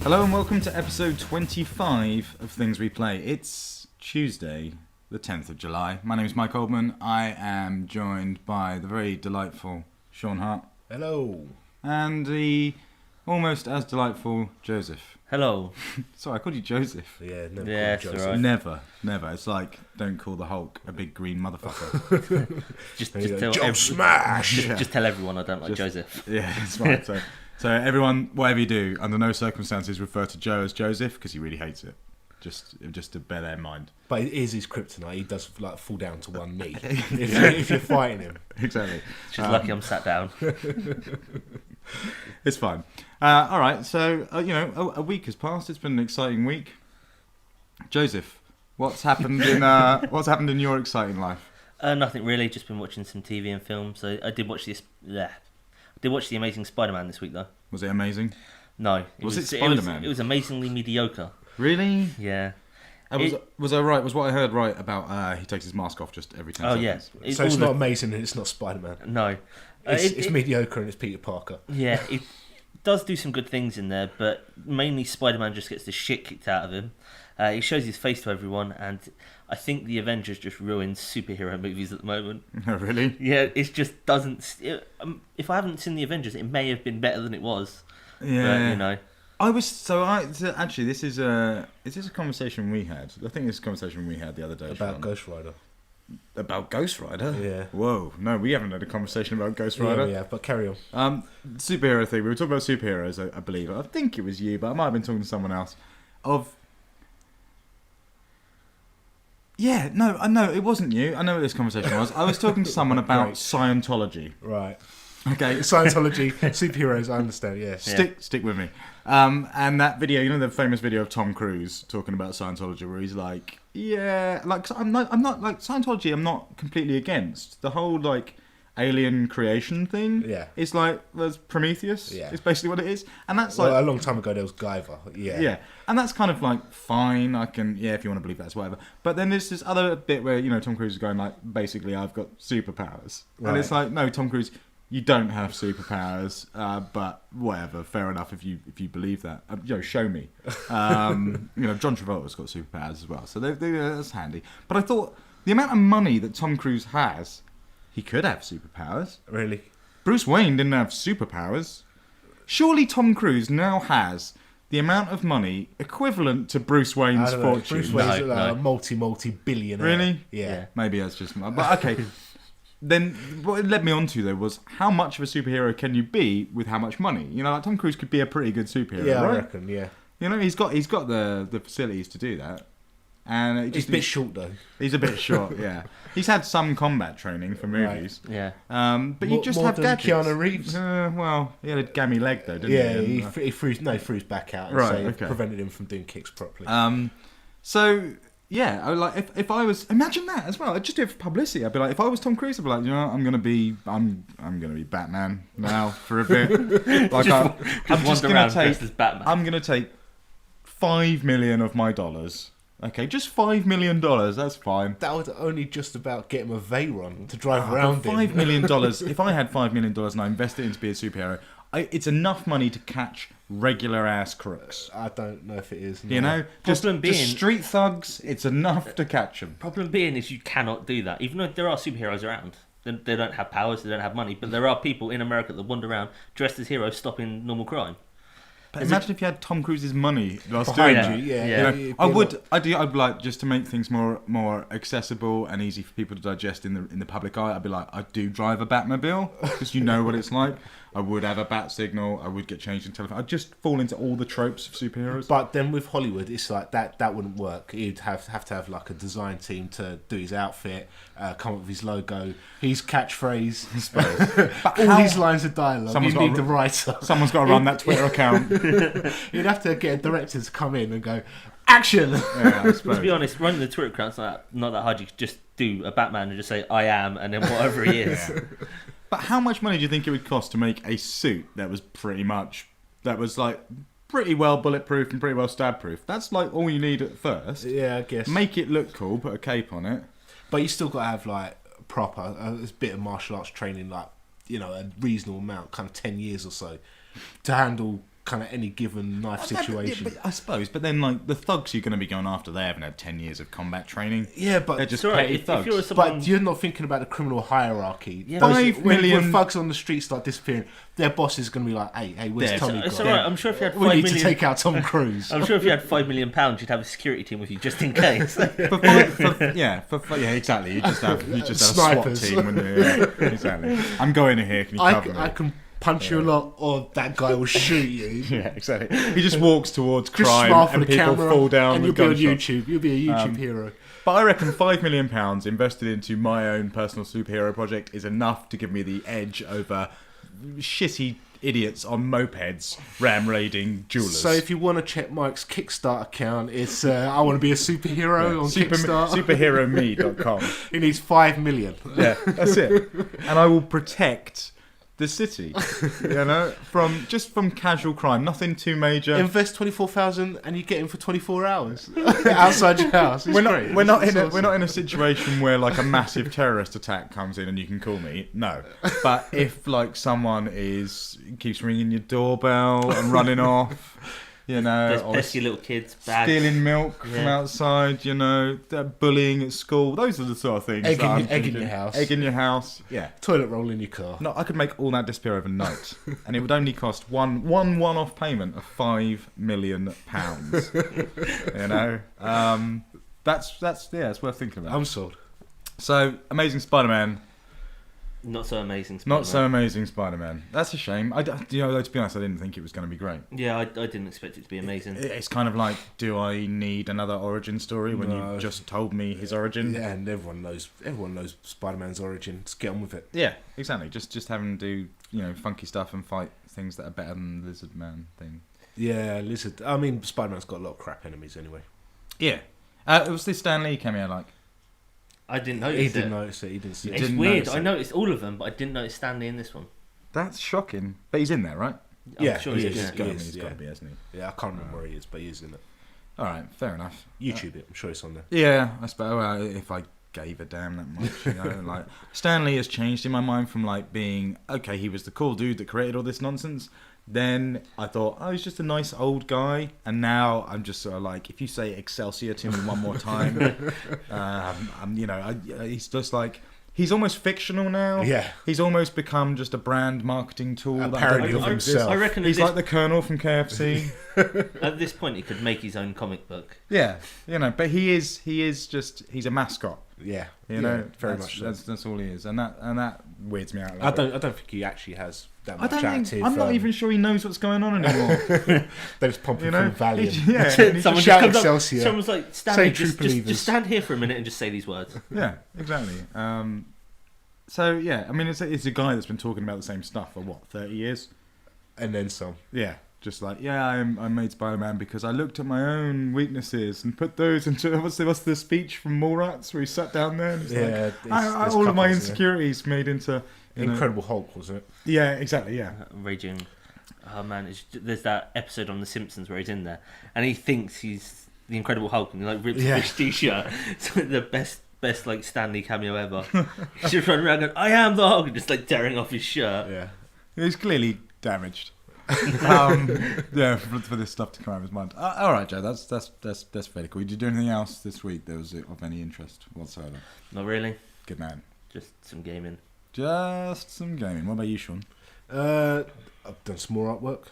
Hello and welcome to episode 25 of Things We Play. It's Tuesday, the 10th of July. My name is Mike Oldman. I am joined by the very delightful Shaun Hart. Hello. And the almost as delightful Joseph. Hello. Sorry, I called you Joseph. Yeah, never Yeah, called Joseph. right. Never. It's like, don't call the Hulk a big green motherfucker. Just Jump tell smash! just tell everyone I don't like Joseph. Yeah, that's right. So everyone, whatever you do, under no circumstances refer to Joe as Joseph because he really hates it. Just to bear that in mind. But it is his kryptonite. He does like fall down to one knee if you're fighting him. Exactly. Just lucky I'm sat down. It's fine. All right. So a week has passed. It's been an exciting week. Joseph, what's happened in your exciting life? Nothing really. Just been watching some TV and films. So I did watch this. I did watch The Amazing Spider-Man this week though. Was it amazing? No. Was it Spider-Man? It was amazingly mediocre. Really? Yeah. Was I right? Was what I heard right about he takes his mask off just every 10 seconds? Yeah. So it's not amazing and it's not Spider-Man. No. It's mediocre and it's Peter Parker. Yeah, it does do some good things in there, but mainly Spider-Man just gets the shit kicked out of him. He shows his face to everyone, and I think the Avengers just ruins superhero movies at the moment. Oh, really? Yeah, it just doesn't... if I haven't seen the Avengers, it may have been better than it was. Yeah. But, Actually, this is a conversation we had. I think this is a conversation we had the other day. About Shaun. Ghost Rider. About Ghost Rider? Yeah. Whoa, no, we haven't had a conversation about Ghost Rider. Yeah, but carry on. Superhero thing. We were talking about superheroes, I believe. I think it was you, but I might have been talking to someone else. Yeah, no, it wasn't you. I know what this conversation was. I was talking to someone about Right. Scientology. Right. Okay. Scientology, superheroes, I understand, yeah. Stick with me. And that video, the famous video of Tom Cruise talking about Scientology, where he's like, yeah, like I'm not like Scientology. I'm not completely against the whole like alien creation thing. Yeah. It's like there's Prometheus. Yeah. It's basically what it is, and that's Well, like a long time ago there was Guyver. Yeah. yeah, and that's kind of like fine. I can if you want to believe that's whatever. But then there's this other bit where Tom Cruise is going like, basically I've got superpowers, and it's like, no, Tom Cruise, you don't have superpowers, but whatever, fair enough if you believe that. Show me. John Travolta's got superpowers as well, so that's handy. But I thought the amount of money that Tom Cruise has, he could have superpowers. Really? Bruce Wayne didn't have superpowers. Surely Tom Cruise now has the amount of money equivalent to Bruce Wayne's fortune. Bruce Wayne's No. a multi-billionaire. Really? Yeah. Maybe that's just... But okay. Then what it led me on to, though, was how much of a superhero can you be with how much money? Like Tom Cruise could be a pretty good superhero, Yeah, right? I reckon, yeah. He's got the facilities to do that. And He's a bit short, though. He's a bit short, yeah. He's had some combat training for movies. Yeah. But you just more have than gadgets. Keanu Reeves? Well, he had a gammy leg, though, didn't Yeah, he? he threw his back out and Right, so okay. prevented him from doing kicks properly. So yeah, I like if I was, imagine that as well. I'd just do it for publicity. I'd be like, if I was Tom Cruise, I'd be like, I'm gonna be Batman now for a bit. Like I'm just wander gonna around take dressed as Batman. I'm gonna take $5 million of my dollars. Okay, just $5 million. That's fine. That would only just about get him a Veyron to drive around in. $5 million. If I had $5 million and I invested it into be a superhero, it's enough money to catch regular ass crooks. I don't know if it is. No. Just Problem being- street thugs. It's enough to catch them. Problem being is you cannot do that. Even though there are superheroes around. They don't have powers, they don't have money, but there are people in America that wander around dressed as heroes stopping normal crime. But imagine if you had Tom Cruise's money whilst Behind doing you, that. yeah. Yeah. I'd like, just to make things more accessible and easy for people to digest in the public eye. I'd be like, I do drive a Batmobile because you know what it's like. I would have a bat signal. I would get changed in telephone. I'd just fall into all the tropes of superheroes. But then with Hollywood, it's like that wouldn't work. He'd have to have like a design team to do his outfit, come up with his logo, his catchphrase, I suppose. But all his lines of dialogue. Someone's You got need to- the writer. Someone's got to run that Twitter account. You'd have to get a director to come in and go, action! Yeah, I suppose. To be honest, running the Twitter account's not that hard. You could just do a Batman and just say, I am, and then whatever he is. But how much money do you think it would cost to make a suit that was like pretty well bulletproof and pretty well stab proof? That's like all you need at first. Yeah, I guess. Make it look cool, put a cape on it. But you still got to have like proper, a bit of martial arts training, like, a reasonable amount, kind of 10 years or so, to handle kind of any given knife situation. I suppose, but then like the thugs you're going to be going after, they haven't had 10 years of combat training. Yeah, but they're just Sorry, petty thugs. if you're someone... But you're not thinking about the criminal hierarchy. Yeah. When thugs on the street start disappearing, their boss is going to be like, hey, where's Yeah, Tommy? It's gone? alright, I'm sure if you had 5 We need million... to take out Tom Cruise. I'm sure if you had £5 million, you'd have a security team with you just in case. Yeah, exactly. You just have a SWAT Snipers. team, wouldn't you? Yeah, exactly. I'm going in here. Can you cover me? I can punch you a lot, or that guy will shoot you. Yeah, exactly. He just walks towards Just crime, smile for and the people camera, fall down and with you'll be on gunshots. YouTube. You'll be a YouTube hero. But I reckon £5 million invested into my own personal superhero project is enough to give me the edge over shitty idiots on mopeds ram raiding jewelers. So if you want to check Mike's Kickstarter account, it's I want to be a superhero on Kickstarter. Superherome.com. He needs 5 million. Yeah, that's it. And I will protect the city, from casual crime, nothing too major. Invest 24,000 and you get him for 24 hours outside your house. It's We're great. not It's in awesome. a situation where like a massive terrorist attack comes in and you can call me. No, but if like someone keeps ringing your doorbell and running off, There's or pesky little kids, bags. stealing milk from outside, they're bullying at school. Those are the sort of things. Egg that in I'm thinking. your house. Egg in your house. Yeah. Toilet roll in your car. No, I could make all that disappear overnight, and it would only cost one-off payment of £5 million. That's it's worth thinking about. I'm sold. So, Amazing Spider-Man, Not so amazing. not so Spider-Man. amazing Spider-Man. That's a shame. Though, to be honest, I didn't think it was going to be great. Yeah, I didn't expect it to be amazing. It's kind of like, do I need another origin story when No. you just told me his origin? Yeah, and everyone knows Spider-Man's origin. Just get on with it. Yeah, exactly. Just have him do funky stuff and fight things that are better than the Lizard Man thing. Yeah, Lizard. I mean, Spider-Man's got a lot of crap enemies anyway. Yeah. It was this Stan Lee cameo like. I didn't notice He it. didn't notice it. He didn't see It's it. didn't weird. notice I it. noticed all of them, but I didn't notice Stanley in this one. That's shocking. But he's in there, right? I'm sure he he is. is. Yeah. He He's is, got to yeah. be, hasn't he? Yeah, I can't remember where he is, but he is in it. All right, fair enough. YouTube it. I'm sure it's on there. Yeah, I suppose if I gave a damn that much, like Stan Lee has changed in my mind from like being okay, he was the cool dude that created all this nonsense. Then I thought, oh, he's just a nice old guy, and now I'm just sort of like, if you say Excelsior to me one more time, he's just like. He's almost fictional now. Yeah. He's almost become just a brand marketing tool. A that parody don't of think himself. I reckon He's like the Colonel from KFC. at this point he could make his own comic book. Yeah, but he's a mascot. Yeah, Very very that's, much. So. That's all he is, and that weirds me out. A I little don't think he actually has that bit. much active. I'm not even sure he knows what's going on anymore. They're just pumping from Valiant. Yeah, Someone shout just comes Excelsior. up. Someone's like, Say Stanley, true just believers. stand here for a minute and just say these words. yeah, exactly. So yeah, I mean, it's a guy that's been talking about the same stuff for 30 years. And then some. Yeah, just like I made Spider-Man because I looked at my own weaknesses and put those into what's the speech from Mallrats where he sat down there and he's Yeah, like, all of my insecurities made into Incredible Hulk, wasn't it? Yeah, exactly. Yeah, Raging. Oh man, there's that episode on The Simpsons where he's in there and he thinks he's the Incredible Hulk and he like rips off his t-shirt. It's like the best like Stanley cameo ever. He's just running around going, I am the Hulk, and just like tearing off his shirt. Yeah. he's clearly damaged. For this stuff to come out of his mind. All right, Joe, that's fairly cool. Did you do anything else this week that was of any interest whatsoever? Not really. Good man. Just some gaming. Just some gaming. What about you, Shaun? I've done some more artwork.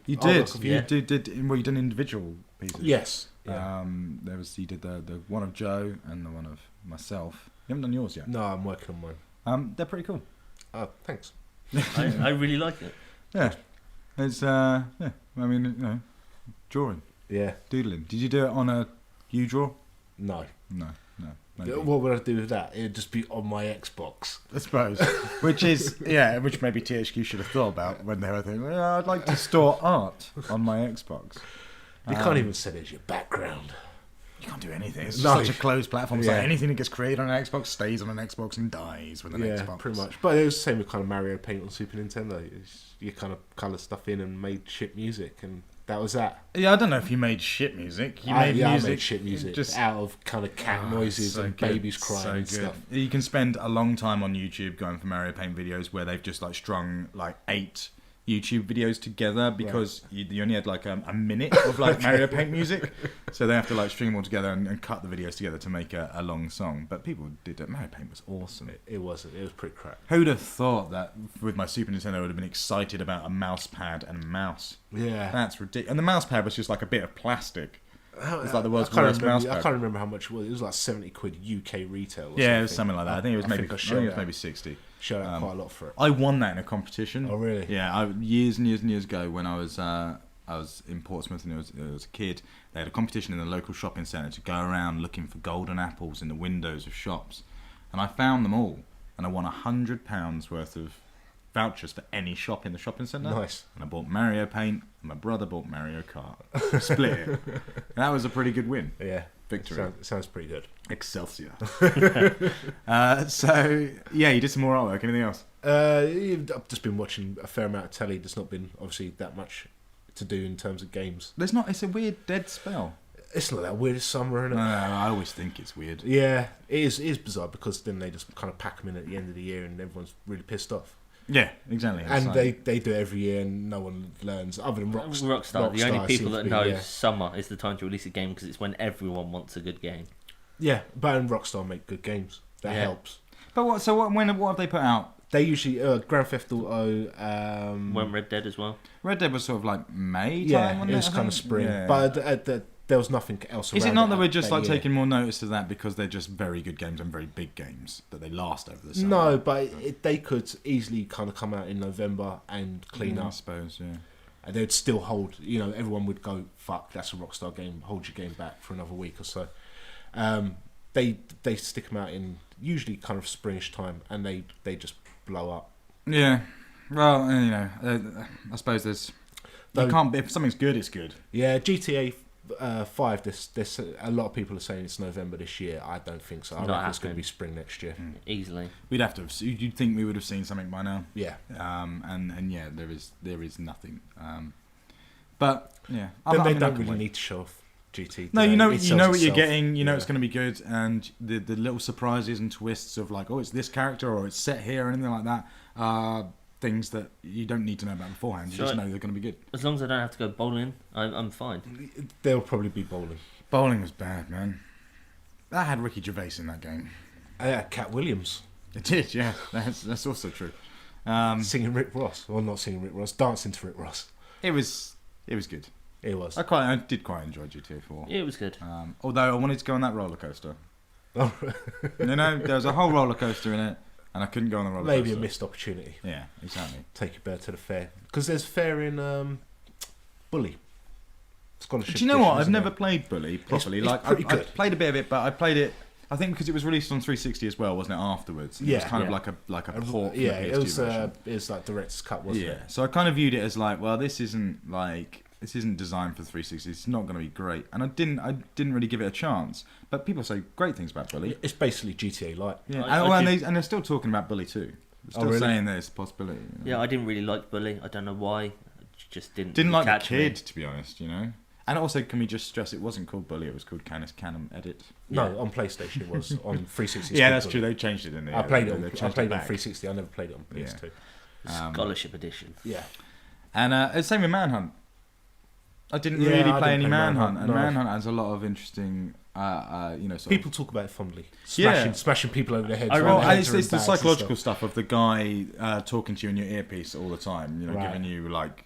You artwork of You you? did. Well, you done individual pieces. Yes. Yeah. You did the one of Joe and the one of myself. You haven't done yours yet. No, I'm working on mine. They're pretty cool. Oh, thanks. I really like it. Yeah. It's I mean, drawing, Yeah. doodling. Did you do it on a U-Draw? No. No. Maybe. What would I do with that? It'd just be on my Xbox. I suppose. which maybe THQ should have thought about when they were thinking, I'd like to store art on my Xbox. You can't even set it as your background. You can't do anything. It's No. such a closed platform. It's Yeah. like anything that gets created on an Xbox stays on an Xbox and dies with an Yeah, Xbox. pretty much. But it was the same with kind of Mario Paint on Super Nintendo. You kind of colour stuff in and made shit music, and that was that. Yeah, I don't know if you made shit music. I made shit music just out of kind of cat noises so and good, babies crying and so good. stuff. You can spend a long time on YouTube going for Mario Paint videos where they've just like strung like 8 YouTube videos together because you only had like a minute of like Mario Paint music, so they have to like string them all together and cut the videos together to make a long song. But people did it. Mario Paint was awesome. It was pretty crap. Who'd have thought that with my Super Nintendo I would have been excited about a mouse pad and a mouse? Yeah, That's ridiculous. And the mouse pad was just like a bit of plastic. It's like the world's worst mouse pad. I can't remember how much it was. It was like £70 UK retail. Yeah, it was something like that. I think it was maybe I maybe 60. Showed out quite a lot for it. I won that in a competition. Oh really? Yeah, years and years and years ago when I was in Portsmouth and I was a kid, they had a competition in the local shopping centre to go around looking for golden apples in the windows of shops, and I found them all, and I won £100 worth of vouchers for any shop in the shopping centre. Nice. And I bought Mario Paint, and my brother bought Mario Kart. Split it. That was a pretty good win. Yeah. Victory. Sounds pretty good. Excelsior. So yeah, you did some more artwork. Anything else? I've just been watching a fair amount of telly. There's not been obviously that much to do in terms of games. There's not. It's a weird dead spell. It's not that weird as summer, isn't it? No, I always think it's weird. Yeah, it is bizarre because then they just kind of pack them in at the end of the year and everyone's really pissed off. Yeah, exactly. And like, they do it every year and no one learns other than Rockstar. The only people that know yeah. summer is the time to release a game because it's when everyone wants a good game. Yeah, but and Rockstar make good games. That helps. But what have they put out? They usually Grand Theft Auto. When Red Dead as well. Red Dead was sort of like May time, Yeah, wasn't it was kind of spring. Yeah. But there was nothing else around. Is it not that we're just like year. taking more notice of that because they're just very good games and very big games that they last over the summer? No, but they could easily kind of come out in November and clean I up. suppose, yeah. And they'd still hold, everyone would go, fuck, that's a Rockstar game, hold your game back for another week or so. They stick them out in usually kind of springish time and they just blow up. Yeah. Well, I suppose there's... if something's good, it's good. Yeah, GTA 5, there's a lot of people are saying it's November this year. I don't think so. I reckon it's going to be spring next year. Easily. We'd have to. You'd think we would have seen something by now. Yeah. And yeah, there is nothing. But yeah, Then they don't really need to show off GT. No, you know what you're getting. You know it's going to be good, and the little surprises and twists of like, oh, it's this character or it's set here or anything like that. Things that you don't need to know about beforehand. You just know they're going to be good. As long as I don't have to go bowling, I'm fine. There'll probably be bowling. Bowling was bad, man. That had Ricky Gervais in that game. Yeah, Cat Williams. It did, yeah. That's also true. Singing Rick Ross. Well, not singing Rick Ross, dancing to Rick Ross. It was good. It was. I did quite enjoy GTA 4. It was good. Although I wanted to go on that roller coaster. There was a whole roller coaster in it. And I couldn't go on the roller coaster. Maybe a missed opportunity. Yeah, exactly. Take your bird to the fair. Because there's fair in Bully. Scholarship. Do you know what? I've never played Bully properly. It's like pretty good. I played a bit of it, but I played it. I think because it was released on 360 as well, wasn't it? Afterwards, it was kind of like a port. Yeah, from the it was. PS2 It was like director's cut, wasn't it? Yeah. So I kind of viewed it as like, well, this isn't designed for 360. It's not going to be great, and I didn't really give it a chance. But people say great things about Bully. It's basically GTA Lite. Yeah, and they're still talking about Bully 2. They're still saying there's a possibility. Yeah, I didn't really like Bully. I don't know why. I just didn't like the catch kid, me. to be honest. And also, can we just stress it wasn't called Bully? It was called Canis Canem Edit. No, on PlayStation it was. On 360. Yeah, that's true. They changed it, didn't they? I played it on 360. I never played it on PS2. Scholarship edition. Yeah. And same with Manhunt. I didn't really play any Manhunt, and Manhunt has a lot of interesting, people talk about it fondly, smashing people over their heads. It's the psychological stuff of the guy talking to you in your earpiece all the time, giving you like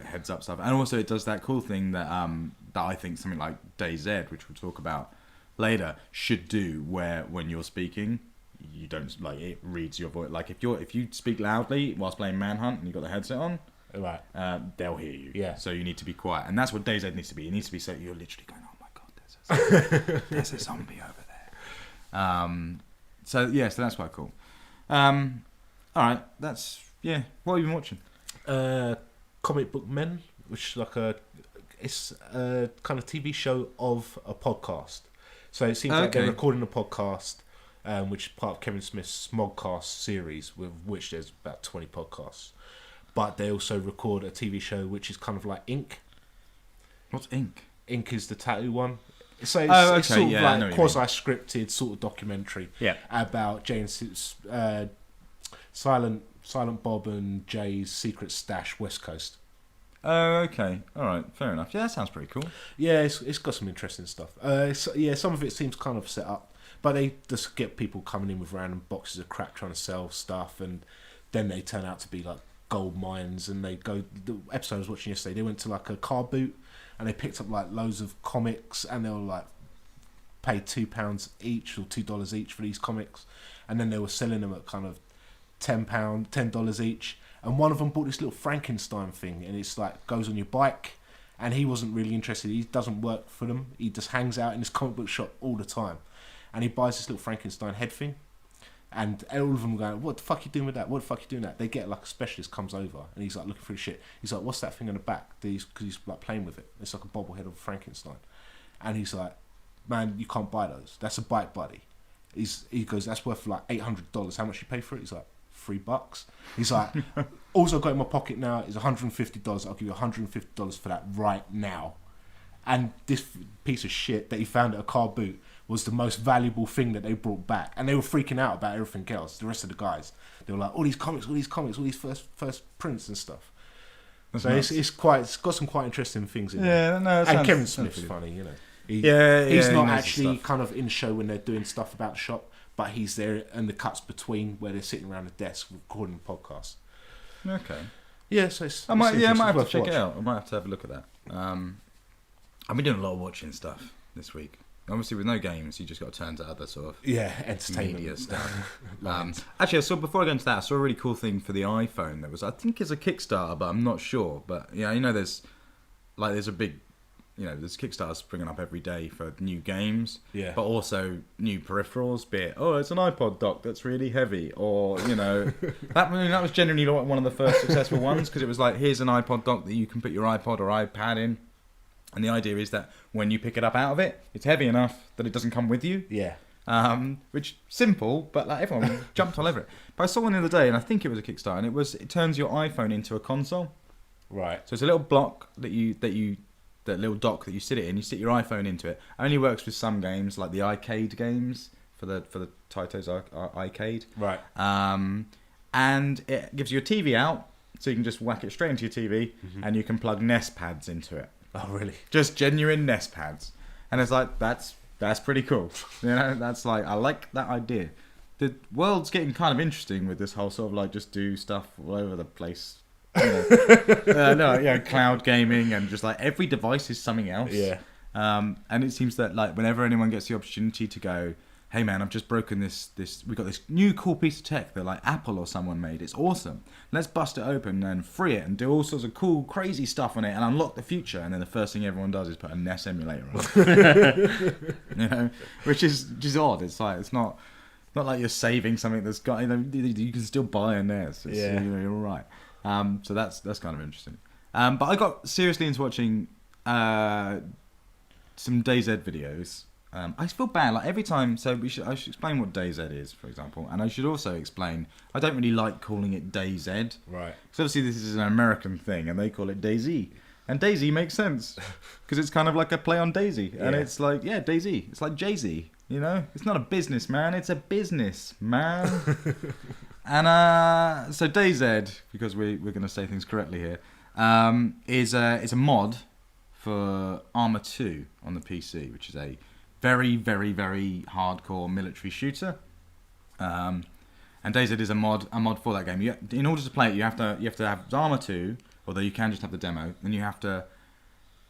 heads up stuff, and also it does that cool thing that I think something like DayZ, which we'll talk about later, should do, where when you're speaking, you don't it reads your voice. Like if you speak loudly whilst playing Manhunt and you've got the headset on. Right. They'll hear you. Yeah. So you need to be quiet, and that's what DayZ needs to be. It needs to be so you're literally going, "Oh my god, there's a zombie over there." So that's quite cool. All right, what have you been watching? Comic Book Men, which is it's a kind of TV show of a podcast. So it seems like they're recording a podcast, which is part of Kevin Smith's Smogcast series, with which there's about 20 podcasts. But they also record a TV show which is kind of like Ink. What's Ink? Ink is the tattoo one. So it's sort of like quasi-scripted sort of documentary about Jane's silent Silent Bob and Jay's Secret Stash West Coast. Oh, okay. All right. Fair enough. Yeah, that sounds pretty cool. Yeah, it's got some interesting stuff. Some of it seems kind of set up, but they just get people coming in with random boxes of crap trying to sell stuff, and then they turn out to be like gold mines. And they go. The episode I was watching yesterday, they went to like a car boot, and they picked up like loads of comics, and they were like paid £2 each or $2 each for these comics, and then they were selling them at kind of $10 each. And one of them bought this little Frankenstein thing, and it's like goes on your bike. And he wasn't really interested. He doesn't work for them. He just hangs out in this comic book shop all the time. And he buys this little Frankenstein head thing. And all of them are going, what the fuck are you doing with that? What the fuck are you doing with that? They get like a specialist comes over, and he's like looking through the shit. He's like, what's that thing on the back? Because he's like playing with it. It's like a bobblehead of Frankenstein. And he's like, man, you can't buy those. That's a bike buddy. He goes, that's worth like $800. How much you pay for it? He's like, $3. He's like, all I've got in my pocket now is $150. I'll give you $150 for that right now. And this piece of shit that he found at a car boot was the most valuable thing that they brought back. And they were freaking out about everything else. The rest of the guys, they were like, all these comics, all these first prints and stuff. That's so nice. It's got some quite interesting things in there. No, and Kevin Smith's funny, you know. He's not actually kind of in the show when they're doing stuff about the shop, but he's there in the cuts between where they're sitting around the desk recording the podcast. Okay. Yeah, so I might have to check it out. I might have to have a look at that. I've been doing a lot of watching stuff this week. Obviously, with no games, you just got to turn to other sort of entertainment media stuff. Actually, I saw before I go into that, I saw a really cool thing for the iPhone. That was, I think, it's a Kickstarter, but I'm not sure. But yeah, there's a big. There's Kickstarters springing up every day for new games, but also new peripherals, be it, it's an iPod dock that's really heavy, or, that was generally one of the first successful ones, because it was like, here's an iPod dock that you can put your iPod or iPad in, and the idea is that when you pick it up out of it, it's heavy enough that it doesn't come with you. Yeah. Which, simple, but like everyone jumped all over it. But I saw one the other day, and I think it was a Kickstarter, and it turns your iPhone into a console. Right. So it's a little block that little dock that you sit it in, you sit your iPhone into it. It only works with some games, like the arcade games for the Taito's arcade. Right. And it gives you a TV out, so you can just whack it straight into your TV, and you can plug NES pads into it. Oh, really? Just genuine NES pads. And it's like, that's pretty cool. That's like, I like that idea. The world's getting kind of interesting with this whole sort of like just do stuff all over the place. Cloud gaming, and just like every device is something else. Yeah. And it seems that like whenever anyone gets the opportunity to go, hey man, I've just broken this we got this new cool piece of tech that like Apple or someone made. It's awesome. Let's bust it open and free it and do all sorts of cool, crazy stuff on it and unlock the future. And then the first thing everyone does is put a NES emulator on. Which is odd. It's like it's not like you're saving something that's got. You can still buy a NES. You're all right. So that's kind of interesting. But I got seriously into watching some DayZ videos. I feel bad, like every time. So I should explain what DayZ is, for example, and I should also explain. I don't really like calling it DayZ, right? Because obviously this is an American thing, and they call it DayZ, and DayZ makes sense because it's kind of like a play on Daisy, and it's like DayZ. It's like Jay-Z, It's not a business, man. It's a business, man. And so DayZ, because we're going to say things correctly here, is a mod for Arma 2 on the PC, which is a very, very, very hardcore military shooter. And DayZ is a mod for that game. In order to play it, you have to have Arma 2, although you can just have the demo. Then you have to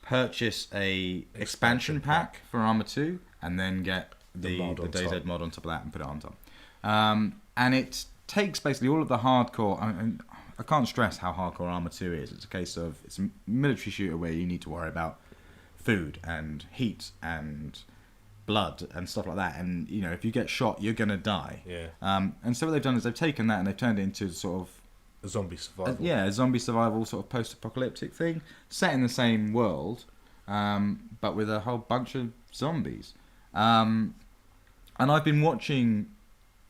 purchase a expansion pack for Arma 2, and then get the DayZ mod on top of that and put it on top. And it takes basically all of the hardcore. I can't stress how hardcore Arma 2 is. It's a case of it's a military shooter where you need to worry about food and heat and blood and stuff like that. And if you get shot, you're gonna die. Yeah. And so what they've done is they've taken that and they've turned it into sort of a zombie survival. A zombie survival sort of post-apocalyptic thing, set in the same world, but with a whole bunch of zombies. And I've been watching.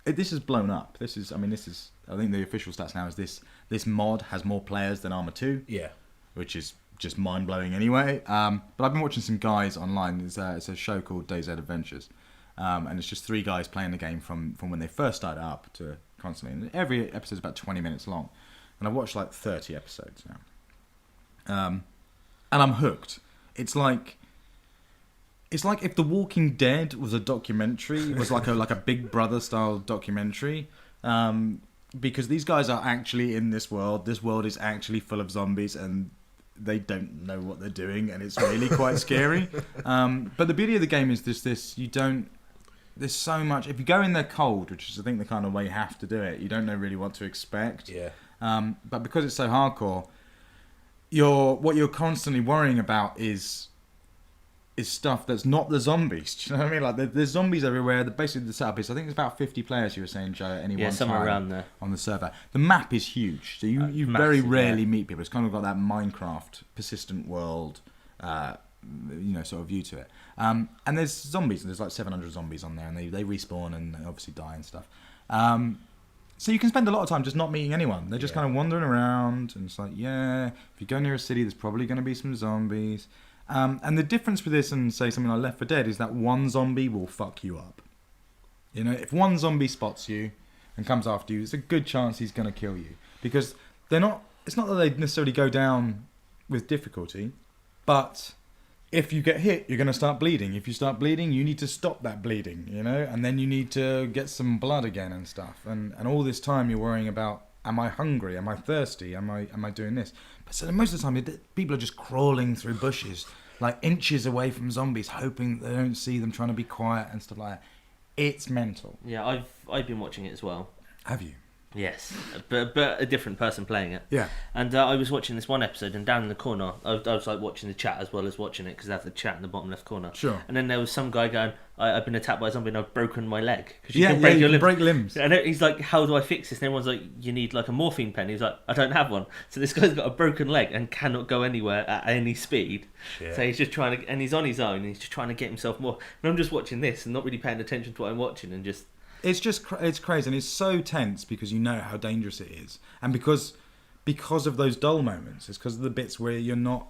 This has blown up. This is. I think the official stats now is this mod has more players than Arma 2. Yeah. Which is just mind blowing anyway. But I've been watching some guys online. It's a show called DayZ Adventures, and it's just 3 guys playing the game from when they first started up to constantly. And every episode's about 20 minutes long. And I've watched like 30 episodes now. And I'm hooked. It's like if The Walking Dead was a documentary, it was like a Big Brother style documentary. Because these guys are actually in this world. This world is actually full of zombies, and they don't know what they're doing, and it's really quite scary. But the beauty of the game is this: there's so much. If you go in there cold, which is I think the kind of way you have to do it, you don't know really what to expect. Yeah. But because it's so hardcore, what you're constantly worrying about is stuff that's not the zombies. Do you know what I mean? Like there's zombies everywhere. Basically, the setup is I think it's about 50 players. You were saying, Joe, at any one time. Somewhere around there on the server. The map is huge, so you very rarely meet people. It's kind of got that Minecraft persistent world, sort of view to it. And there's zombies, and there's like 700 zombies on there, and they respawn and they obviously die and stuff. So you can spend a lot of time just not meeting anyone. They're just kind of wandering around, and it's like, if you go near a city, there's probably going to be some zombies. And the difference with this and, say, something like Left 4 Dead is that one zombie will fuck you up. You know, if one zombie spots you and comes after you, there's a good chance he's going to kill you. Because it's not that they necessarily go down with difficulty, but if you get hit, you're going to start bleeding. If you start bleeding, you need to stop that bleeding, you know, and then you need to get some blood again and stuff. And all this time you're worrying about, am I hungry? Am I thirsty? Am I doing this? But so most of the time, people are just crawling through bushes, like inches away from zombies, hoping they don't see them, trying to be quiet and stuff like that. It's mental. Yeah, I've been watching it as well. Have you? Yes, but a different person playing it. Yeah. And I was watching this one episode, and down in the corner, I was like watching the chat as well as watching it, because they have the chat in the bottom left corner. Sure. And then there was some guy going, I've been attacked by a zombie and I've broken my leg. You can break limbs. And he's like, how do I fix this? And everyone's like, you need like a morphine pen. He's like, I don't have one. So this guy's got a broken leg and cannot go anywhere at any speed. Shit. So he's just trying to, and he's on his own, and he's just trying to get himself more. And I'm just watching this and not really paying attention to what I'm watching, and just... It's crazy, and it's so tense because you know how dangerous it is, and because of those dull moments. It's because of the bits where you're not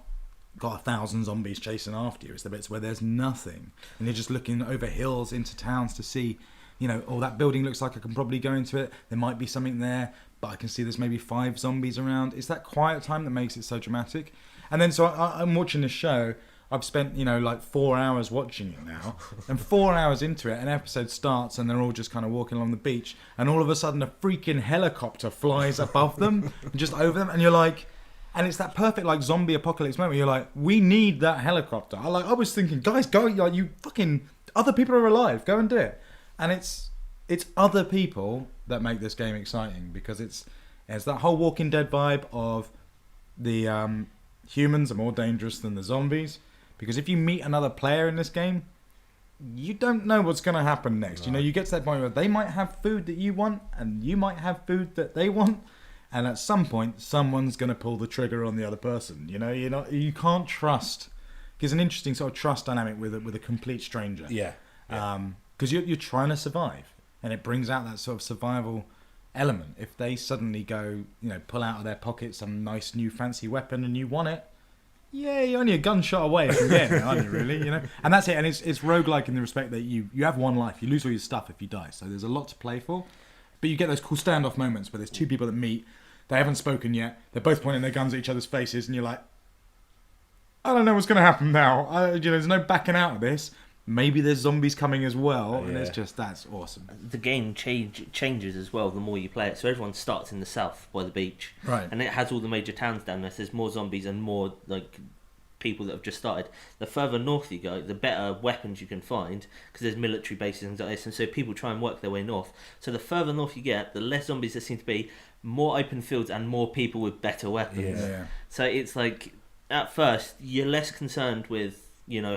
got 1,000 zombies chasing after you. It's the bits where there's nothing, and you're just looking over hills into towns to see, you know, oh, that building looks like I can probably go into it. There might be something there, but I can see there's maybe 5 zombies around. It's that quiet time that makes it so dramatic. And then so I'm watching this show. I've spent, like 4 hours watching it now, and 4 hours into it, an episode starts and they're all just kind of walking along the beach, and all of a sudden a freaking helicopter flies above them and just over them, and you're like, and it's that perfect like zombie apocalypse moment. You're like, we need that helicopter. I was thinking, guys, go, you fucking, other people are alive, go and do it. And it's other people that make this game exciting, because it's that whole Walking Dead vibe of the humans are more dangerous than the zombies. Because if you meet another player in this game, you don't know what's going to happen next. Right. You know, you get to that point where they might have food that you want, and you might have food that they want, and at some point, someone's going to pull the trigger on the other person. You know, you can't trust. There's an interesting sort of trust dynamic with a complete stranger. Yeah. Because you're trying to survive, and it brings out that sort of survival element. If they suddenly go, pull out of their pocket some nice new fancy weapon, and you want it. Yeah, you're only a gunshot away from getting it, aren't you, really? And that's it. And it's roguelike in the respect that you have one life. You lose all your stuff if you die. So there's a lot to play for. But you get those cool standoff moments where there's 2 people that meet. They haven't spoken yet. They're both pointing their guns at each other's faces. And you're like, I don't know what's going to happen now. There's no backing out of this. Maybe there's zombies coming as well. And it's just, that's awesome. The game changes as well the more you play it. So everyone starts in the south by the beach. Right. And it has all the major towns down there. So there's more zombies and more like people that have just started. The further north you go, the better weapons you can find, because there's military bases and things like this. And so people try and work their way north. So the further north you get, the less zombies there seem to be, more open fields and more people with better weapons. Yeah. So it's like, at first, you're less concerned with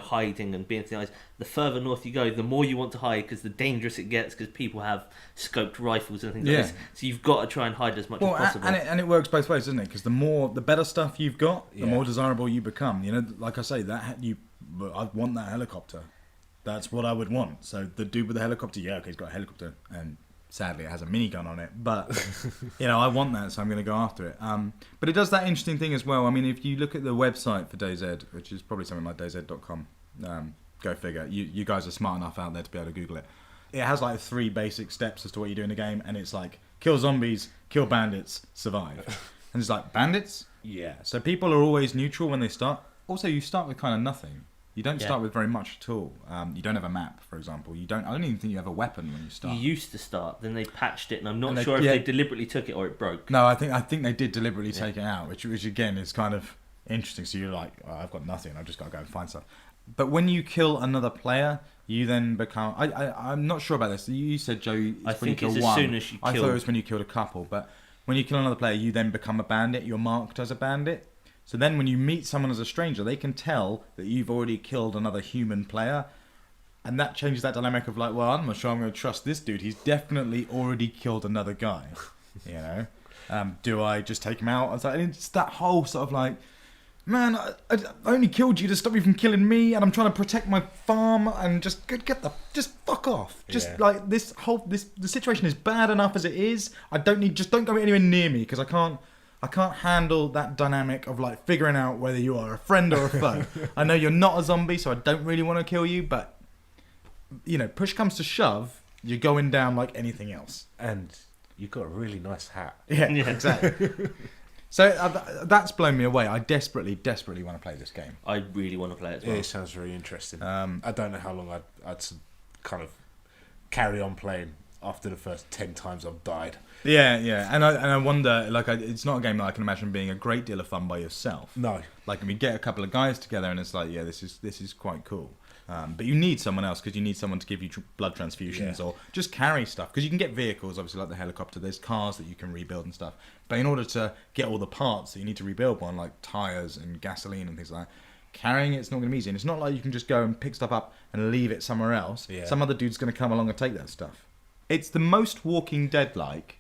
hiding and being things. The further north you go, the more you want to hide, because the dangerous it gets, because people have scoped rifles and things like this. So you've got to try and hide as much as possible. And it works both ways, doesn't it? Because the better stuff you've got, the more desirable you become. Like I say, I want that helicopter. That's what I would want. So the dude with the helicopter, he's got a helicopter, and sadly it has a minigun on it. But I want that, so I'm going to go after it. But it does that interesting thing as well. I mean, if you look at the website for DayZ, which is probably something like dayz.com, go figure. You guys are smart enough out there to be able to Google it. It has like 3 basic steps as to what you do in the game, and it's like kill zombies, kill bandits, survive. And it's like, bandits? Yeah. So people are always neutral when they start. Also, you start with kind of nothing. You don't start with very much at all. You don't have a map, for example. I don't even think you have a weapon when you start. You used to start, then they patched it, and I'm not sure if they deliberately took it or it broke. No, I think they did deliberately take it out, which again is kind of interesting. So you're like, oh, I've got nothing. I've just got to go and find stuff. But when you kill another player, you then become. I'm not sure about this. You said, Joe, I think it's as soon as you kill. I thought it was when you killed a couple, but when you kill another player, you then become a bandit. You're marked as a bandit. So then when you meet someone as a stranger, they can tell that you've already killed another human player. And that changes that dynamic of like, well, I'm not sure I'm going to trust this dude. He's definitely already killed another guy. You know? Do I just take him out? And it's that whole sort of like, man, I only killed you to stop you from killing me, and I'm trying to protect my farm, and just fuck off. Like the situation is bad enough as it is. Just don't go anywhere near me, because I can't handle that dynamic of like figuring out whether you are a friend or a foe. I know you're not a zombie, so I don't really want to kill you, but you know, push comes to shove, you're going down like anything else. And you've got a really nice hat. Yeah. Exactly. So that's blown me away. I desperately want to play this game. I really want to play it as well. Yeah, it sounds very interesting. I don't know how long I'd kind of carry on playing after the first 10 times I've died. Yeah, and I wonder, like, it's not a game that I can imagine being a great deal of fun by yourself. No, like, we get a couple of guys together, and it's like, yeah, this is quite cool. But you need someone else, because you need someone to give you blood transfusions or just carry stuff. Because you can get vehicles, obviously, like the helicopter. There's cars that you can rebuild and stuff. But in order to get all the parts that you need to rebuild one, like tyres and gasoline and things like that, carrying it's not going to be easy. And it's not like you can just go and pick stuff up and leave it somewhere else. Yeah. Some other dude's going to come along and take that stuff. It's the most Walking Dead-like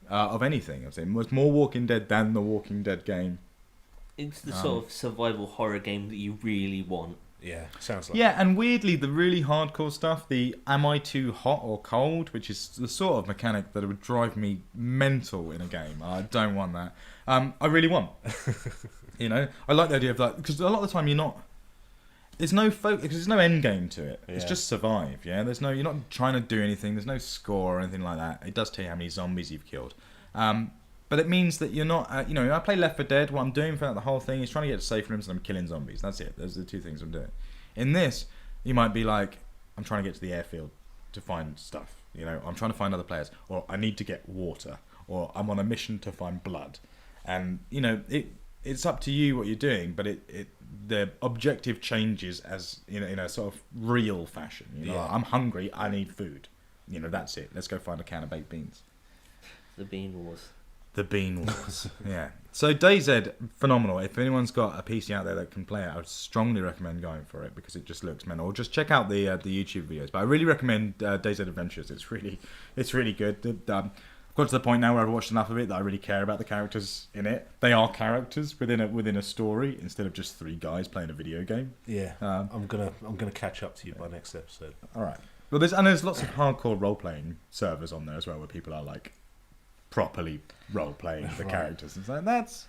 of anything. I'd say it's more Walking Dead than the Walking Dead game. It's the sort of survival horror game that you really want. Yeah, sounds like. Yeah, and weirdly, the really hardcore stuff, the am I too hot or cold, which is the sort of mechanic that would drive me mental in a game. I don't want that. I really want. You know, I like the idea of that, because a lot of the time you're not. There's no focus, because there's no end game to it. It's just survive. Yeah, you're not trying to do anything. There's no score or anything like that. It does tell you how many zombies you've killed. But it means that you're not, I play Left 4 Dead. What I'm doing throughout the whole thing is trying to get to safe rooms and I'm killing zombies. That's it. Those are the two things I'm doing. In this, you might be like, I'm trying to get to the airfield to find stuff. You know, I'm trying to find other players. Or I need to get water. Or I'm on a mission to find blood. And, you know, it's up to you what you're doing, but the objective changes as, in a sort of real fashion. You know, like, I'm hungry, I need food. You know, that's it. Let's go find a can of baked beans. The Bean Wars. The Bean Wars. Yeah. So DayZ, phenomenal. If anyone's got a PC out there that can play it, I would strongly recommend going for it, because it just looks mental. Or just check out the YouTube videos. But I really recommend DayZ Adventures. It's really good. I've got to the point now where I've watched enough of it that I really care about the characters in it. They are characters within a story instead of just three guys playing a video game. Yeah. I'm gonna catch up to you by next episode. All right. Well, there's lots of hardcore role playing servers on there as well, where people are like properly role playing the characters. It's like that's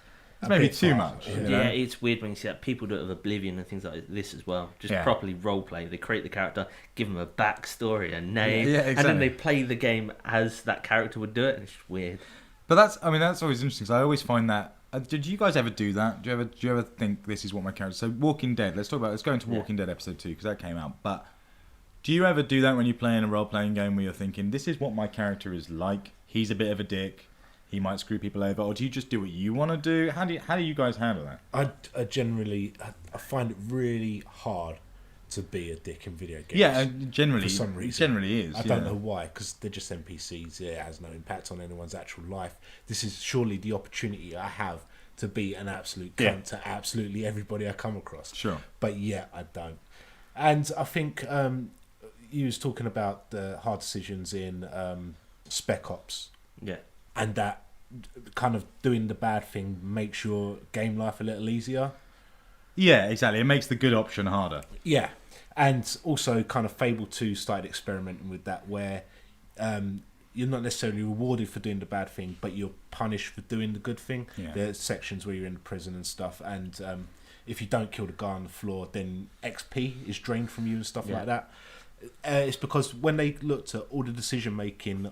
maybe too much. You know? Yeah, it's weird when you see that people do it with Oblivion and things like this as well. Just properly role play. They create the character, give them a backstory, a name, exactly. And then they play the game as that character would do it. And it's just weird. But that's always interesting. So I always find that. Did you guys ever do that? Do you ever think this is what my character? So Walking Dead. Let's go into Walking Dead episode 2, because that came out. But do you ever do that when you play in a role playing game where you're thinking, this is what my character is like? He's a bit of a dick. He might screw people over, or do you just do what you want to do? How do you guys handle that? I generally find it really hard to be a dick in video games. Yeah, generally, for some reason, it generally is. I don't know why, because they're just NPCs. It has no impact on anyone's actual life. This is surely the opportunity I have to be an absolute cunt to absolutely everybody I come across. Sure, but I don't. And I think you was talking about the hard decisions in Spec Ops. Yeah. And that kind of doing the bad thing makes your game life a little easier. Yeah, exactly. It makes the good option harder. Yeah. And also kind of Fable 2 started experimenting with that, where you're not necessarily rewarded for doing the bad thing, but you're punished for doing the good thing. Yeah. There's sections where you're in prison and stuff, and if you don't kill the guy on the floor, then XP is drained from you and stuff like that. It's because when they looked at all the decision making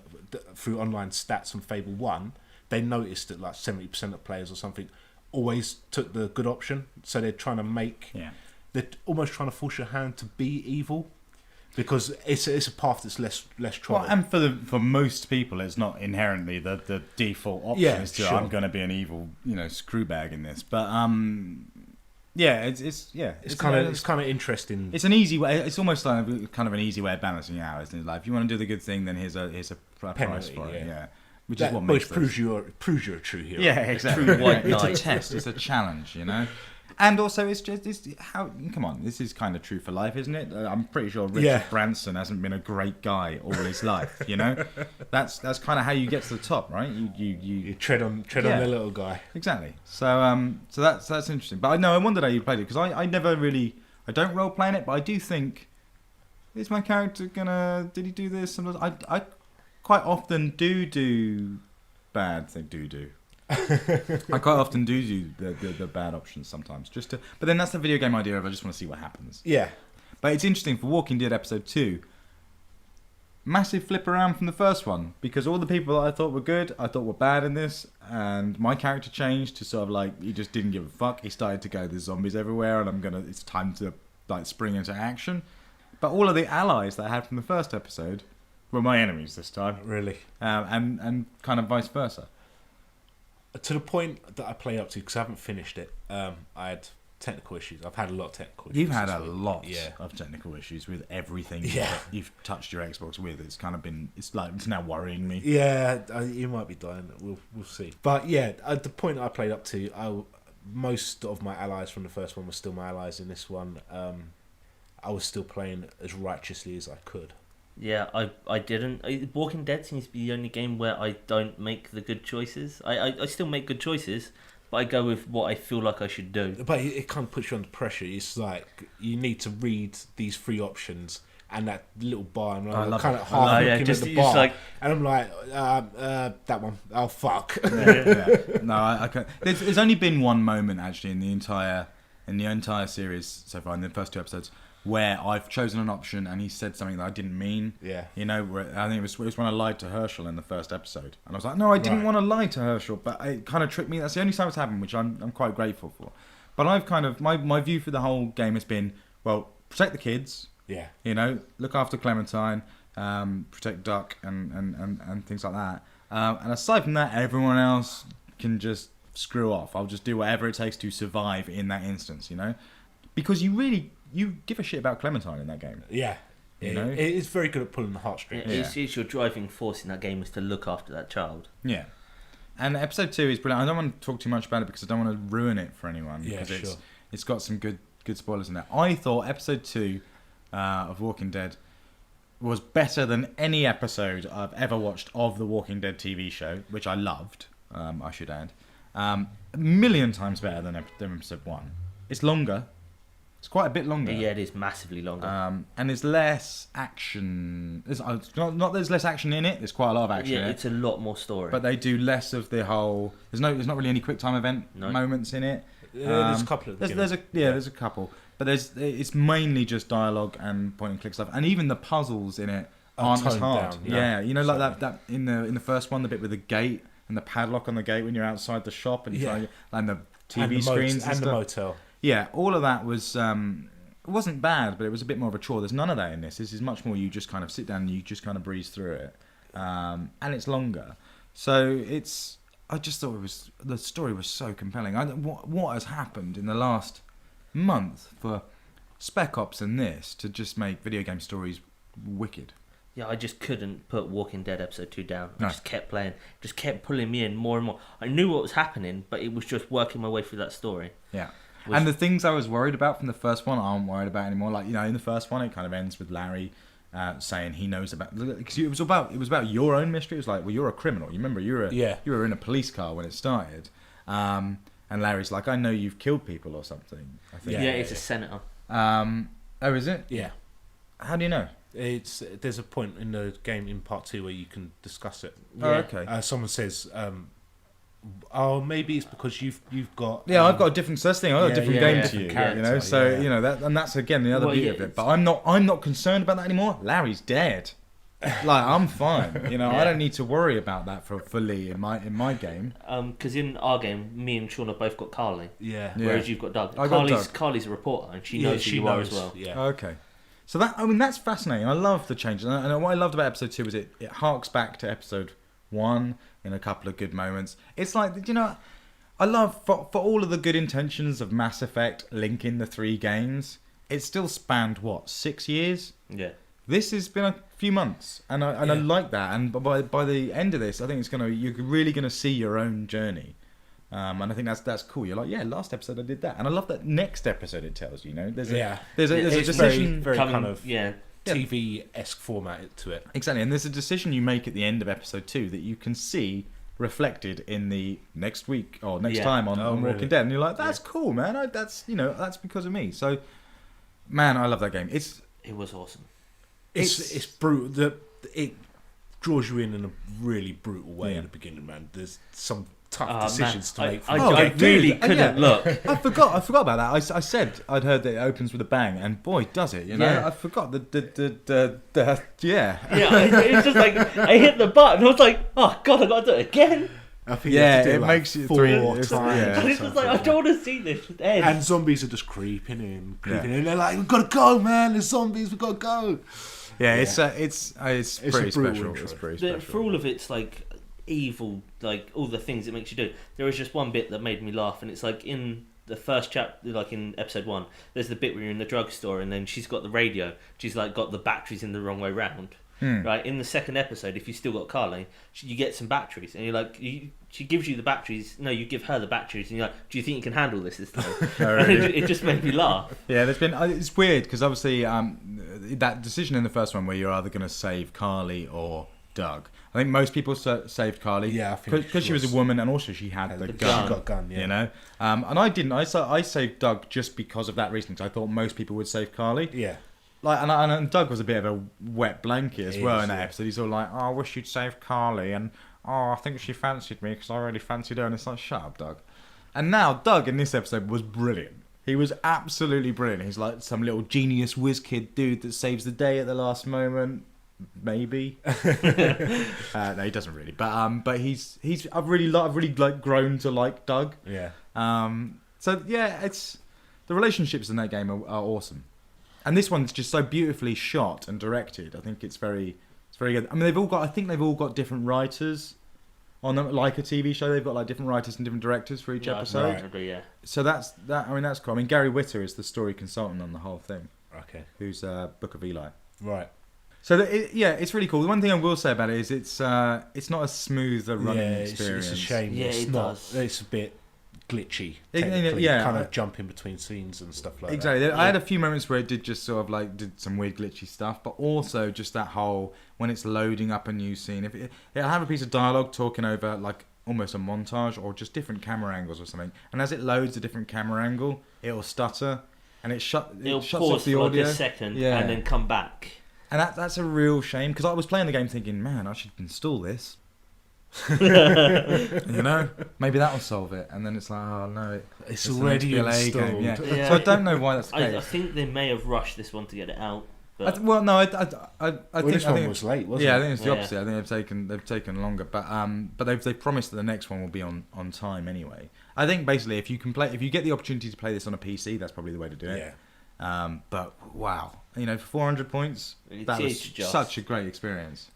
through online stats on Fable 1, they noticed that like 70% of players or something always took the good option. So they're trying to they're almost trying to force your hand to be evil, because it's a path that's less trodden. Well, and for most people, it's not inherently the default option. Is to I'm going to be an evil, screwbag in this. But it's kind of interesting. It's an easy way. It's almost like kind of an easy way of balancing it out, isn't it? Like if you want to do the good thing, then here's a price for it. Yeah. Which is what makes proves you're a true hero. Yeah, exactly. It's a test. It's a challenge, And also, it's how. Come on, this is kind of true for life, isn't it? I'm pretty sure Richard Branson hasn't been a great guy all his life. That's kind of how you get to the top, right? You tread on the little guy. Exactly. So that's interesting. But I wondered how you played it, because I never really, I don't role play in it, but I do think, is my character did he do this? Sometimes I quite often do bad thing. I quite often do the bad options sometimes, but then that's the video game idea of I just want to see what happens. Yeah. But it's interesting for Walking Dead episode 2, massive flip around from the first one, because all the people that I thought were good, I thought were bad in this, and my character changed to sort of like, he just didn't give a fuck. He started to go, there's zombies everywhere, and it's time to like spring into action. But all of the allies that I had from the first episode were my enemies this time. Really? And kind of vice versa. To the point that I played up to, because I haven't finished it, I had technical issues. I've had a lot of technical issues. You've had a lot of technical issues with everything you've touched your Xbox with. It's kind of been, it's now worrying me. Yeah, you might be dying. We'll see. But yeah, at the point that I played up to, most of my allies from the first one were still my allies in this one. I was still playing as righteously as I could. Yeah, I didn't. Walking Dead seems to be the only game where I don't make the good choices. I still make good choices, but I go with what I feel like I should do. But it kind of puts you under pressure. It's like you need to read these 3 options and that little bar, and I'm kind of half looking at the bar, and I'm like, that one. Oh fuck. No, I can't. There's only been one moment actually in the entire series so far, in the first 2 episodes, where I've chosen an option and he said something that I didn't mean. Yeah. Where I think it was when I lied to Herschel in the first episode. And I was like, no, I didn't want to lie to Herschel, but it kind of tricked me. That's the only time it's happened, which I'm quite grateful for. But I've kind of, my view for the whole game has been, well, protect the kids. Yeah. Look after Clementine, protect Duck and things like that. And aside from that, everyone else can just screw off. I'll just do whatever it takes to survive in that instance, Because you give a shit about Clementine in that game. Yeah. It's very good at pulling the heartstrings. It's your driving force in that game is to look after that child. Yeah. And episode 2 is brilliant. I don't want to talk too much about it because I don't want to ruin it for anyone. Yeah, because it's got some good spoilers in there. I thought episode 2 of Walking Dead was better than any episode I've ever watched of the Walking Dead TV show, which I loved, I should add. A million times better than episode 1. It's longer. It's quite a bit longer. Yeah, it is massively longer. And there's less action. Not that there's less action in it. There's quite a lot of action in it. It's a lot more story. But they do less of the whole... There's not really any quick time event moments in it. There's a couple of there's a couple. But it's mainly just dialogue and point and click stuff. And even the puzzles in it aren't as hard. Like that in the first one, the bit with the gate and the padlock on the gate when you're outside the shop and the TV screens and the motel. Yeah, all of that was it wasn't bad, but it was a bit more of a chore. There's none of that in this. This is much more you just kind of sit down and you just kind of breeze through it, and it's longer. So I just thought the story was so compelling. What has happened in the last month for Spec Ops and this to just make video game stories wicked? Yeah, I just couldn't put Walking Dead episode 2 down. I just kept playing, just kept pulling me in more and more. I knew what was happening, but it was just working my way through that story. Yeah. And the things I was worried about from the first one, I aren't worried about anymore. Like, in the first one, it kind of ends with Larry saying he knows about... Because it was about your own mystery. It was like, well, you're a criminal. You remember, you were in a police car when it started. And Larry's like, I know you've killed people or something. I think. Yeah, it's a senator. Oh, is it? Yeah. How do you know? There's a point in the game in part 2 where you can discuss it. Yeah. Oh, okay. Someone says, Oh, maybe it's because you've got. Yeah, I've got a different thing. I've got a different game to different you. character, You know, so yeah. you know that, and that's again the other beauty of it. But I'm not concerned about that anymore. Larry's dead. Like I'm fine. You know, I don't need to worry about that for Lee in my game. Because in our game, me and Shaun have both got Carly. Yeah. Whereas you've got Doug. I got Doug. Carly's a reporter, and she knows who you are as well. Yeah. Okay. So that's fascinating. I love the changes, and what I loved about episode 2 was it harks back to episode 1 in a couple of good moments. It's like, you know, I love for all of the good intentions of Mass Effect linking the 3 games. It still spanned 6 years. Yeah. This has been a few months, and I like that. And by the end of this, I think you're really gonna see your own journey, and I think that's cool. You're like, yeah, last episode I did that, and I love that next episode it tells you. You know, there's a decision, very kind of yeah. TV-esque format to it. Exactly, and there's a decision you make at the end of episode 2 that you can see reflected in the next week or next time on really? Walking Dead, and you're like, that's cool, man. That's because of me. So, man, I love that game. It was awesome. It's brutal. It draws you in a really brutal way in the beginning, man. There's some tough decisions to make. I really couldn't look. I forgot about that. I said I'd heard that it opens with a bang, and boy, does it! You know, Yeah. I forgot Yeah, it's just like I hit the button. I was like, oh god, I got to do it again. I think you have to do it like makes you 4 times. times. And it's just like I don't want to see this end. And zombies are just creeping in. They're like, we've got to go, man. There's zombies. We've got to go. Yeah, it's pretty special. It's pretty special. For all of its like evil, like all the things it makes you do, there was just one bit that made me laugh, and it's like in the first chapter, like in episode 1, there's the bit where you're in the drugstore, and then she's got the radio. She's like got the batteries in the wrong way round. Right, in the second episode, if you still got Carly, you get some batteries, and you're like, she gives you the batteries. No, you give her the batteries, and you're like, do you think you can handle this time? It just made me laugh. Yeah, it's weird because obviously that decision in the first one where you're either going to save Carly or Doug. I think most people saved Carly. Yeah, I think because she was a woman, and also she had the gun. She got a gun, yeah. You know, and I didn't. I saved Doug just because of that reason. Because I thought most people would save Carly. Yeah. Like, and Doug was a bit of a wet blanket as well in that episode. He's all like, "Oh, I wish you'd saved Carly," and "Oh, I think she fancied me because I really fancied her." And it's like, shut up, Doug. And now Doug in this episode was brilliant. He was absolutely brilliant. He's like some little genius whiz kid dude that saves the day at the last moment. Maybe. No, he doesn't really. But he's I've really grown to like Doug. Yeah. So yeah, it's the relationships in that game are awesome. And this one's just so beautifully shot and directed. I think it's very good. I mean, they've all got different writers on them, like a TV show. They've got like different writers and different directors for each episode. Right. Yeah. So that's cool. I mean, Gary Whitta is the story consultant on the whole thing. Okay. Who's Book of Eli. Right. So it's really cool. The one thing I will say about it is it's not a smooth running experience. It's a shame. Yeah, it's it not. does. It's a bit glitchy. Yeah, kind of jumping between scenes and stuff like exactly. that. I had a few moments where it did just sort of like did some weird glitchy stuff, but also just that whole when it's loading up a new scene. If it'll have a piece of dialogue talking over like almost a montage or just different camera angles or something, and as it loads a different camera angle, it'll stutter and it shuts It'll off pause the for audio like a second and then come back. And that's a real shame because I was playing the game thinking, man, I should install this. You know, maybe that'll solve it. And then it's like, oh no, it's already an XBLA installed. game. Yeah. So I don't know why that's the case. I think they may have rushed this one to get it out. But... I think this one was late, wasn't it? Yeah, I think it's the opposite. I think they've taken longer, but they've promised that the next one will be on time anyway. I think basically if you get the opportunity to play this on a PC, that's probably the way to do it. Yeah. But wow, you know, for 400 points, that was such a great experience.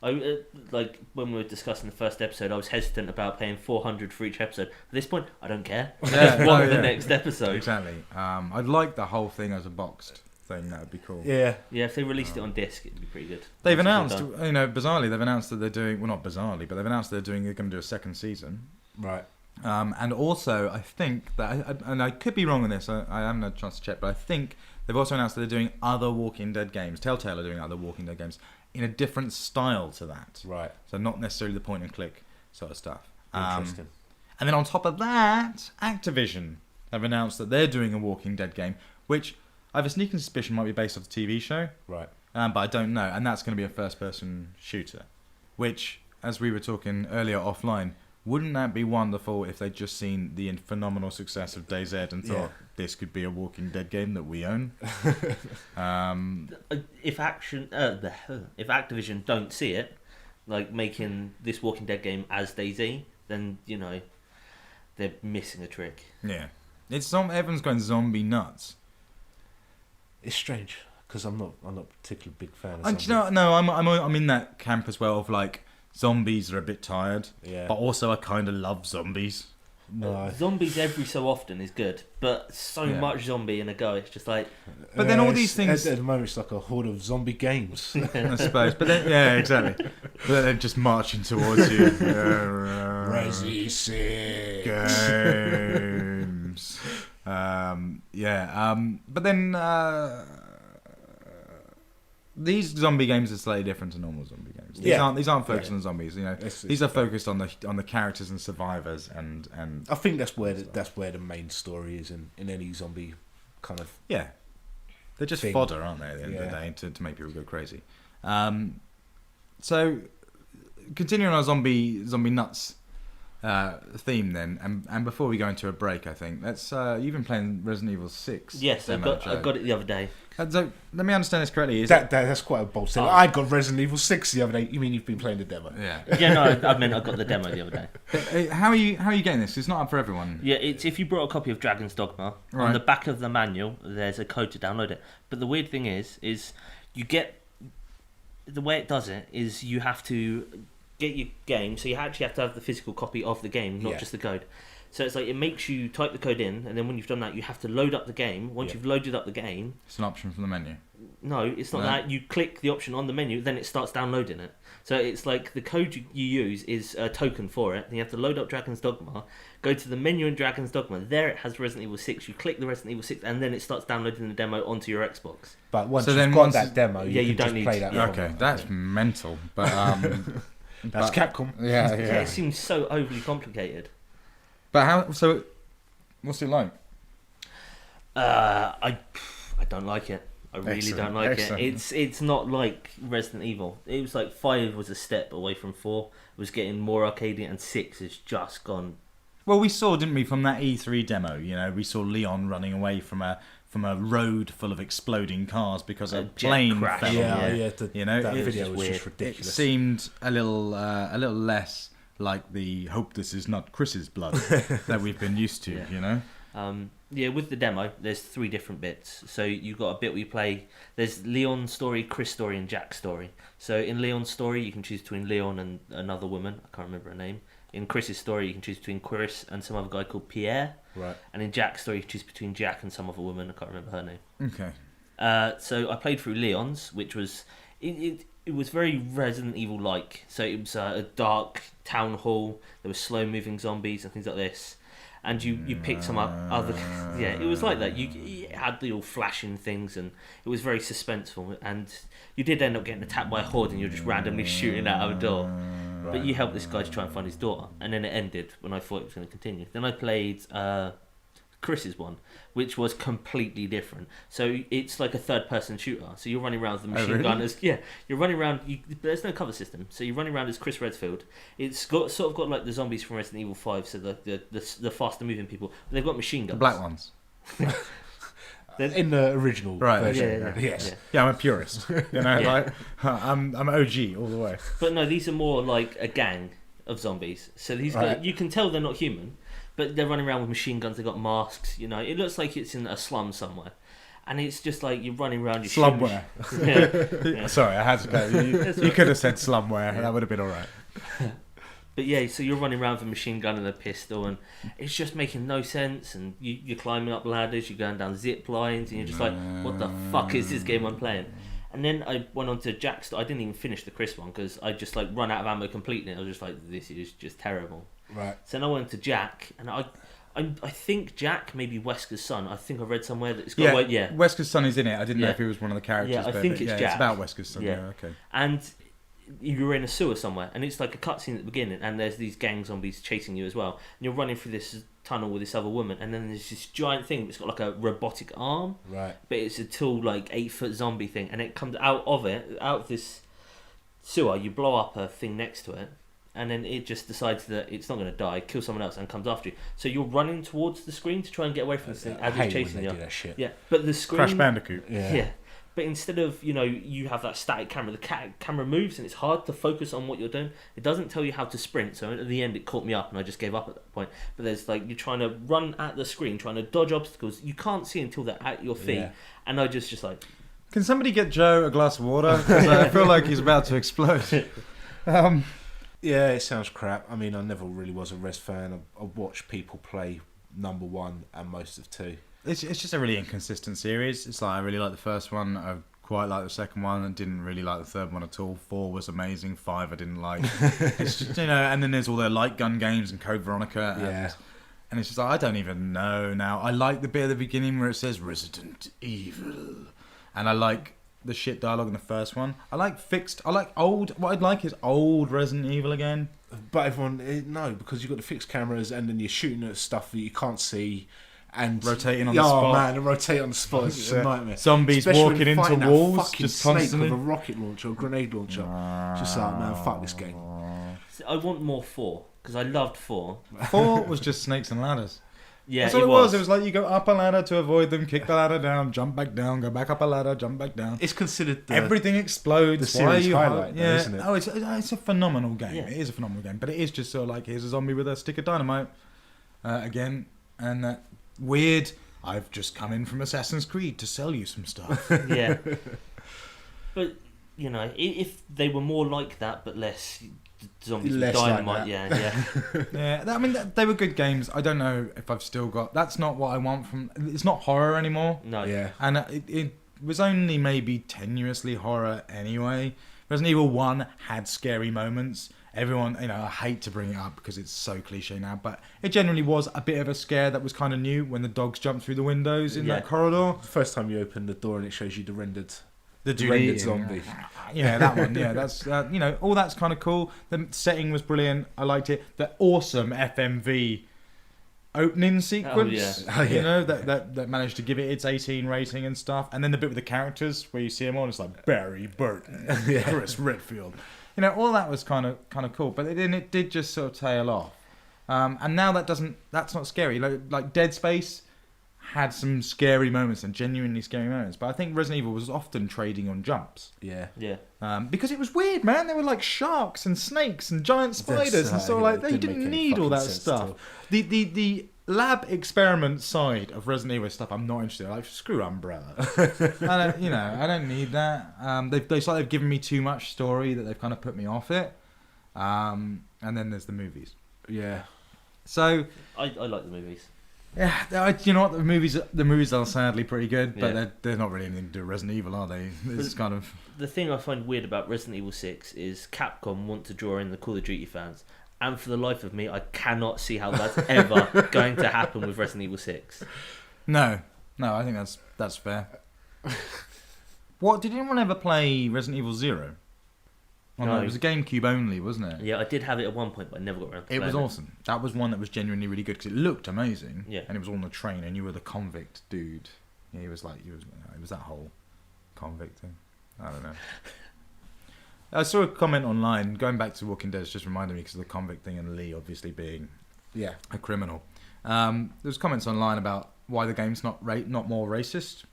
Like when we were discussing the first episode, I was hesitant about paying 400 for each episode. At this point, I don't care. I just want the next episode. Exactly. I'd like the whole thing as a boxed thing. That would be cool. Yeah. Yeah, if they released it on disc, it'd be pretty good. They've announced, you know, bizarrely, they've announced that they're doing, well, not bizarrely, but they've announced they're going to do a second season. Right. And also, I think that, and I could be wrong on this, I haven't had a chance to check, but I think they've also announced that they're doing other Walking Dead games. Telltale are doing other Walking Dead games in a different style to that. Right. So not necessarily the point and click sort of stuff. Interesting. And then on top of that, Activision have announced that they're doing a Walking Dead game, which I have a sneaking suspicion might be based off the TV show. Right. But I don't know. And that's going to be a first-person shooter, which, as we were talking earlier offline, wouldn't that be wonderful if they'd just seen the phenomenal success of DayZ and thought this could be a Walking Dead game that we own? If Activision don't see it, like making this Walking Dead game as DayZ, then they're missing a trick. Yeah, everyone's going zombie nuts. It's strange because I'm not a particularly big fan of And zombies. I'm in that camp as well of like zombies are a bit tired, Yeah. but also I kind of love zombies. No. Zombies every so often is good, but Yeah. much zombie in a go, it's just like... But then all these things... At the moment, it's like a horde of zombie games. I suppose. But then, yeah, exactly. But then they're just marching towards you. Resi 6. Games. But then these zombie games are slightly different to normal zombie games. These aren't focused on zombies. These are focused on the characters and survivors and. I think that's where the main story is in any zombie kind of. Yeah, they're just thing. fodder, aren't they? At the end of the day, to make people go crazy. So, continuing on our zombie nuts theme then, and before we go into a break, I think let's. You've been playing Resident Evil 6. Yes, I got it the other day. So let me understand this correctly. That's quite a bold statement. I got Resident Evil 6 the other day. You mean you've been playing the demo? Yeah. Yeah, no, I meant I got the demo the other day. How are you getting this? It's not up for everyone. Yeah, it's if you brought a copy of Dragon's Dogma, Right. on the back of the manual, there's a code to download it. But the weird thing is you get... The way it does it is you have to get your game, so you actually have to have the physical copy of the game, not just the code. So it's like it makes you type the code in, and then when you've done that, you have to load up the game. Once you've loaded up the game... It's an option from the menu. No, it's not that. You click the option on the menu, then it starts downloading it. So it's like the code you use is a token for it. Then you have to load up Dragon's Dogma, go to the menu in Dragon's Dogma. There it has Resident Evil 6. You click the Resident Evil 6, and then it starts downloading the demo onto your Xbox. But once you've got that demo, you don't can need just play that. Okay, that's mental. But That's Capcom. Yeah. Yeah, it seems so overly complicated. But how? So, what's it like? I don't like it. I really Excellent, don't like excellent. it. It's not like Resident Evil. It was like 5 was a step away from 4. It was getting more arcadey, and 6 has just gone. Well, we saw, didn't we, from that E3 demo? We saw Leon running away from a road full of exploding cars because a plane crash. fell. That video was weird. just ridiculous. It seemed a little less like the hope this is not Chris's blood that we've been used to. With the demo, there's 3 different bits. So you've got a bit where you play. There's Leon's story, Chris' story, and Jack's story. So in Leon's story, you can choose between Leon and another woman. I can't remember her name. In Chris's story, you can choose between Chris and some other guy called Pierre. Right. And in Jack's story, you can choose between Jack and some other woman. I can't remember her name. Okay. So I played through Leon's, which was it was very Resident Evil like. So it was a dark town hall. There were slow moving zombies and things like this. And you pick some up other... Yeah, it was like that. You had the all flashing things, and it was very suspenseful. And you did end up getting attacked by a horde, and you're just randomly shooting out of a door. Right. But you helped this guy to try and find his daughter. And then it ended when I thought it was going to continue. Then I played Chris's one, which was completely different. So it's like a third-person shooter. So you're running around with the machine gun as you're running around. There's no cover system, so you're running around as Chris Redfield. It's got sort of got like the zombies from Resident Evil 5, so the faster-moving people. But they've got machine guns. The black ones. In the original version. Yes. Yeah, I'm a purist. Like I'm OG all the way. But no, these are more like a gang of zombies. So these guys, you can tell they're not human. But they're running around with machine guns. They've got masks. It looks like it's in a slum somewhere, and it's just like you're running around. Slumware. Yeah. Sorry, I had to go. You could have said slumware. That would have been all right. But yeah, so you're running around with a machine gun and a pistol, and it's just making no sense. And you're climbing up ladders, you're going down zip lines, and you're just like, what the fuck is this game I'm playing? And then I went on to Jack's. I didn't even finish the Chris one because I just like run out of ammo completely. I was just like, this is just terrible. Right. So then I went to Jack, and I think Jack may be Wesker's son. I think I read somewhere that it's got Wesker's son is in it. I didn't know if he was one of the characters. Yeah, I think it's Jack. It's about Wesker's son. Yeah. Okay. And you're in a sewer somewhere, and it's like a cutscene at the beginning, and there's these gang zombies chasing you as well. And you're running through this tunnel with this other woman, and then there's this giant thing that's got like a robotic arm. Right. But it's a tall, like 8-foot zombie thing, and it comes out of this sewer. You blow up a thing next to it, and then it just decides that it's not going to die, kill someone else, and comes after you. So you're running towards the screen to try and get away from this thing as it's chasing you. Do that shit. Yeah, but the screen. Crash Bandicoot. Yeah. But instead of, you have that static camera, the camera moves and it's hard to focus on what you're doing. It doesn't tell you how to sprint, so at the end it caught me up and I just gave up at that point. But there's you're trying to run at the screen, trying to dodge obstacles. You can't see until they're at your feet. Yeah. And I just Can somebody get Joe a glass of water? Because I feel like he's about to explode. Yeah, it sounds crap. I mean, I never really was a Res fan. I watched people play number 1 and most of 2. It's just a really inconsistent series. It's I really like the first one. I quite like the second one. I didn't really like the third one at all. 4 was amazing. 5 I didn't like. It's just, and then there's all the light gun games and Code Veronica. And it's just I don't even know now. I like the bit at the beginning where it says Resident Evil. And I like the shit dialogue in the first one. I like old. What I'd like is old Resident Evil again. But everyone, no, because you've got the fixed cameras and then you're shooting at stuff that you can't see. And rotating on the spot. Oh man, and rotate on the spot is just a nightmare. Zombies Especially walking into walls just snake constantly with a rocket launcher or a grenade launcher. Just man, fuck this game. I want more 4 because I loved 4. 4 was just snakes and ladders. Yeah, that's all it was. It was you go up a ladder to avoid them, kick the ladder down, jump back down, go back up a ladder, jump back down. It's considered everything explodes. The series highlight, yeah. isn't it? Oh, it's a phenomenal game. Yeah. It is a phenomenal game, but it is just sort of here's a zombie with a stick of dynamite again, and that weird. I've just come in from Assassin's Creed to sell you some stuff. Yeah, but if they were more like that, but less zombies with dynamite, like yeah. I mean, they were good games. I don't know if I've still got. That's not what I want from. It's not horror anymore. No. Yeah. And it was only maybe tenuously horror anyway. Resident Evil 1 had scary moments. Everyone, I hate to bring it up because it's so cliche now, but it generally was a bit of a scare that was kind of new when the dogs jumped through the windows in that corridor. The first time you open the door and it shows you the rendered zombie. Yeah, that one. Yeah, that's all that's kind of cool. The setting was brilliant. I liked it. The awesome FMV opening sequence. That managed to give it its 18 rating and stuff. And then the bit with the characters where you see them all, it's like Barry Burton, Chris Redfield. All that was kind of cool. But then it did just sort of tail off. And now that's not scary. Like Dead Space had some scary moments and genuinely scary moments, but I think Resident Evil was often trading on jumps. Yeah. Because it was weird, man. There were sharks and snakes and giant spiders and so they didn't need all that stuff. The lab experiment side of Resident Evil stuff, I'm not interested in. Screw Umbrella. I don't need that. They've given me too much story that they've kind of put me off it. And then there's the movies. Yeah. So I like the movies. Yeah, you know what? The movies are sadly pretty good, but they're not really anything to do with Resident Evil, are they? It's kind of the thing I find weird about Resident Evil 6 is Capcom want to draw in the Call of Duty fans, and for the life of me, I cannot see how that's ever going to happen with Resident Evil 6. No, I think that's fair. What did anyone ever play Resident Evil 0? Oh, no, it was a GameCube only, wasn't it? Yeah, I did have it at one point, but I never got around to playing it. It was awesome. That was one that was genuinely really good because it looked amazing. Yeah. And it was on the train, and you were the convict dude. Yeah, it was that whole convict thing. I don't know. I saw a comment online going back to Walking Dead. It's just reminded me because of the convict thing and Lee obviously being a criminal. There's comments online about why the game's not more racist.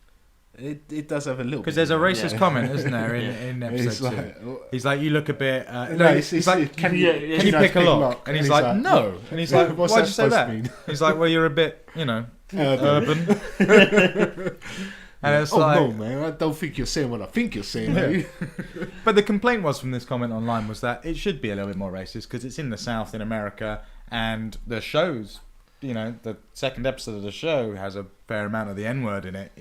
It does have a little because there's a racist comment, isn't there, in episode 2. He's like, you look a bit. He's like, can you pick a lock? And he's like, no. And he's like, why'd you say that? He's like, well, you're a bit, urban. And it's no, man, I don't think you're saying what I think you're saying. Yeah. But the complaint was from this comment online was that it should be a little bit more racist because it's in the South in America, and the show's, the second episode of the show has a fair amount of the N-word in it,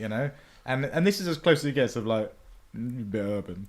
And this is as close as it gets of a bit urban.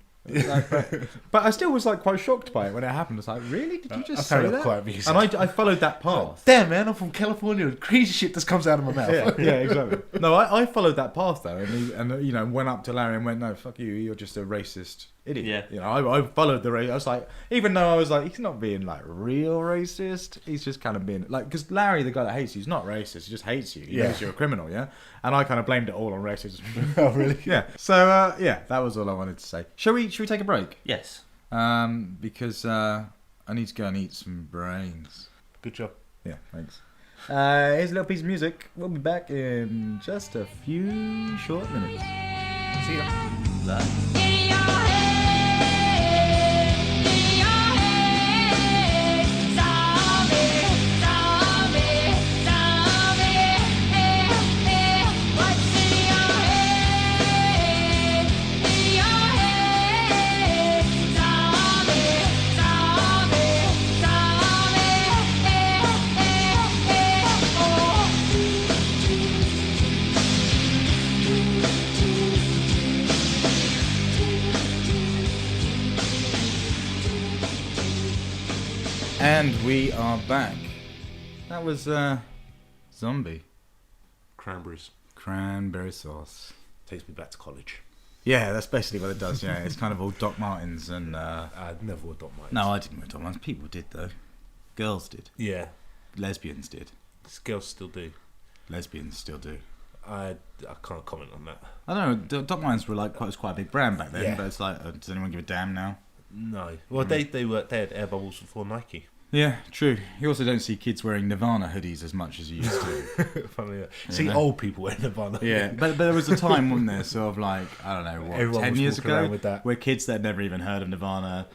But I still was quite shocked by it when it happened. It's like, really? Did you just say that? Quite and I followed that path. Damn, man, I'm from California. Crazy shit just comes out of my mouth. Yeah, exactly. No, I followed that path though, and went up to Larry and went, no, fuck you. You're just a racist idiot. Yeah. I followed the race. I was like, even though I was like, he's not being real racist. He's just kind of being because Larry, the guy that hates you, is not racist. He just hates you. He knows you're a criminal. Yeah. And I kind of blamed it all on racism. Oh, really? Yeah. So that was all I wanted to say. Should we take a break? Yes. Because I I need to go and eat some brains. Good job. Yeah, thanks. Here's a little piece of music. We'll be back in just a few short minutes. See ya. Bye. And we are back. That was Zombie. Cranberry sauce. Takes me back to college. Yeah, that's basically what it does. Yeah, it's kind of all Doc Martens and. I never wore Doc Martens. No, I didn't wear Doc Martens. People did though. Girls did. Yeah. Lesbians did. Girls still do. Lesbians still do. I can't comment on that. I don't know. Doc Martens were like quite a big brand back then, Yeah. but it's like, does anyone give a damn now? No. Well, they had air bubbles before Nike. Yeah, true. You also don't see kids wearing Nirvana hoodies as much as you used to. Funny that. See, old people wear Nirvana. Yeah, but there was a time, wasn't there, sort of like, I don't know, what, Everyone 10 was years walking around ago, with that. where kids that had never even heard of Nirvana,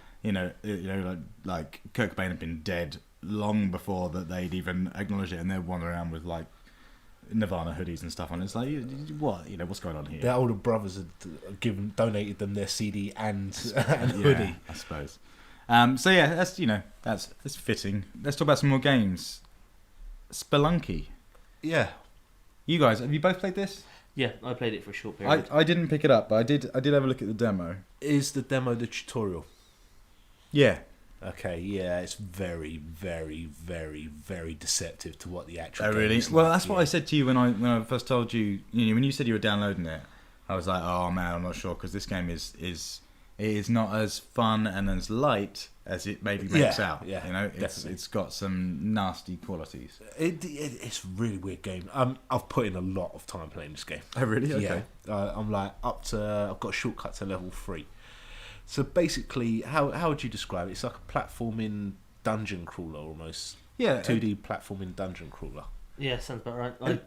like Kurt Cobain had been dead long before that they'd even acknowledged it, and they'd wander around with like Nirvana hoodies and stuff on. It's like, what? What's going on here? Their older brothers had donated them their CD and hoodie. I suppose. So yeah, that's fitting. Let's talk about some more games. Spelunky. Yeah. You guys, have you both played this? Yeah, I played it for a short period. I didn't pick it up, but I did have a look at the demo. Is the demo the tutorial? Yeah. Okay, yeah, it's very, very, very, very deceptive to what the actual Oh, game really? is like. Well, that's what Yeah. I said to you when I first told you. When you said you were downloading it, I was like, oh man, I'm not sure because this game is not as fun and as light as it maybe makes out. Yeah, it's got some nasty qualities. It's a really weird game. I've put in a lot of time playing this game. Oh, really? Okay. Yeah, I'm like I've got a shortcut to level 3. So basically, how would you describe it? It's like a platforming dungeon crawler almost. Yeah. 2D platforming dungeon crawler. Yeah, sounds about right. I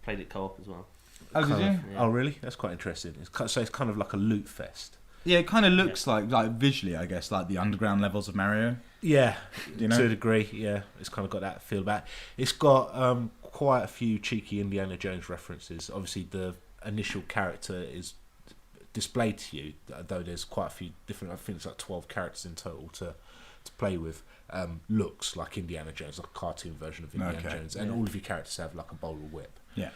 played it co-op as well. Oh, did you? Yeah. Oh, really? That's quite interesting. So it's kind of like a loot fest. Yeah, it kind of looks like visually, I guess, like the underground levels of Mario. Yeah, You know? to a degree. Yeah, it's kind of got that feel about it. It's got quite a few cheeky Indiana Jones references. Obviously, the initial character is displayed to you, though there's quite a few different. I think it's like 12 characters in total to play with. Looks like Indiana Jones, like a cartoon version of Indiana Jones, and all of your characters have like a bowl of whip. Yeah.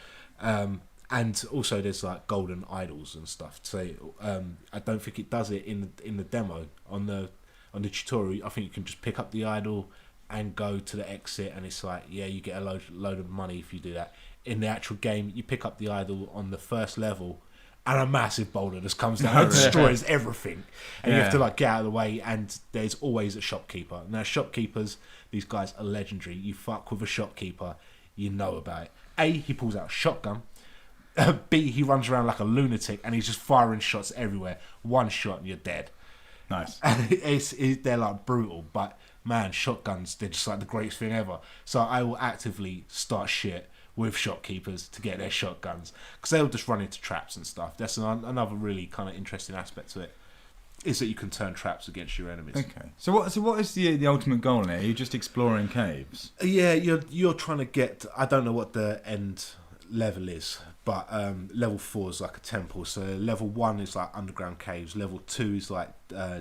And also there's like golden idols and stuff. So I don't think it does it in the demo. On the tutorial, I think you can just pick up the idol and go to the exit, and it's like, yeah, you get a load of money if you do that. In the actual game, you pick up the idol on the first level, and a massive boulder just comes down and destroys everything, and you have to like get out of the way. And there's always a shopkeeper. Now shopkeepers, these guys are legendary. You fuck with a shopkeeper, you know about it. A, he pulls out a shotgun. B, he runs around like a lunatic and he's just firing shots everywhere. One shot and you're dead. Nice. They're like brutal, but man, shotguns, they're just like the greatest thing ever. So I will actively start shit with shopkeepers to get their shotguns, because they'll just run into traps and stuff. That's another really kind of interesting aspect to it, is that you can turn traps against your enemies. Okay. So what is the ultimate goal in it? Are you just exploring caves? Yeah, you're trying to get, I don't know what the end level is, but level 4 is like a temple. So level 1 is like underground caves, level 2 is like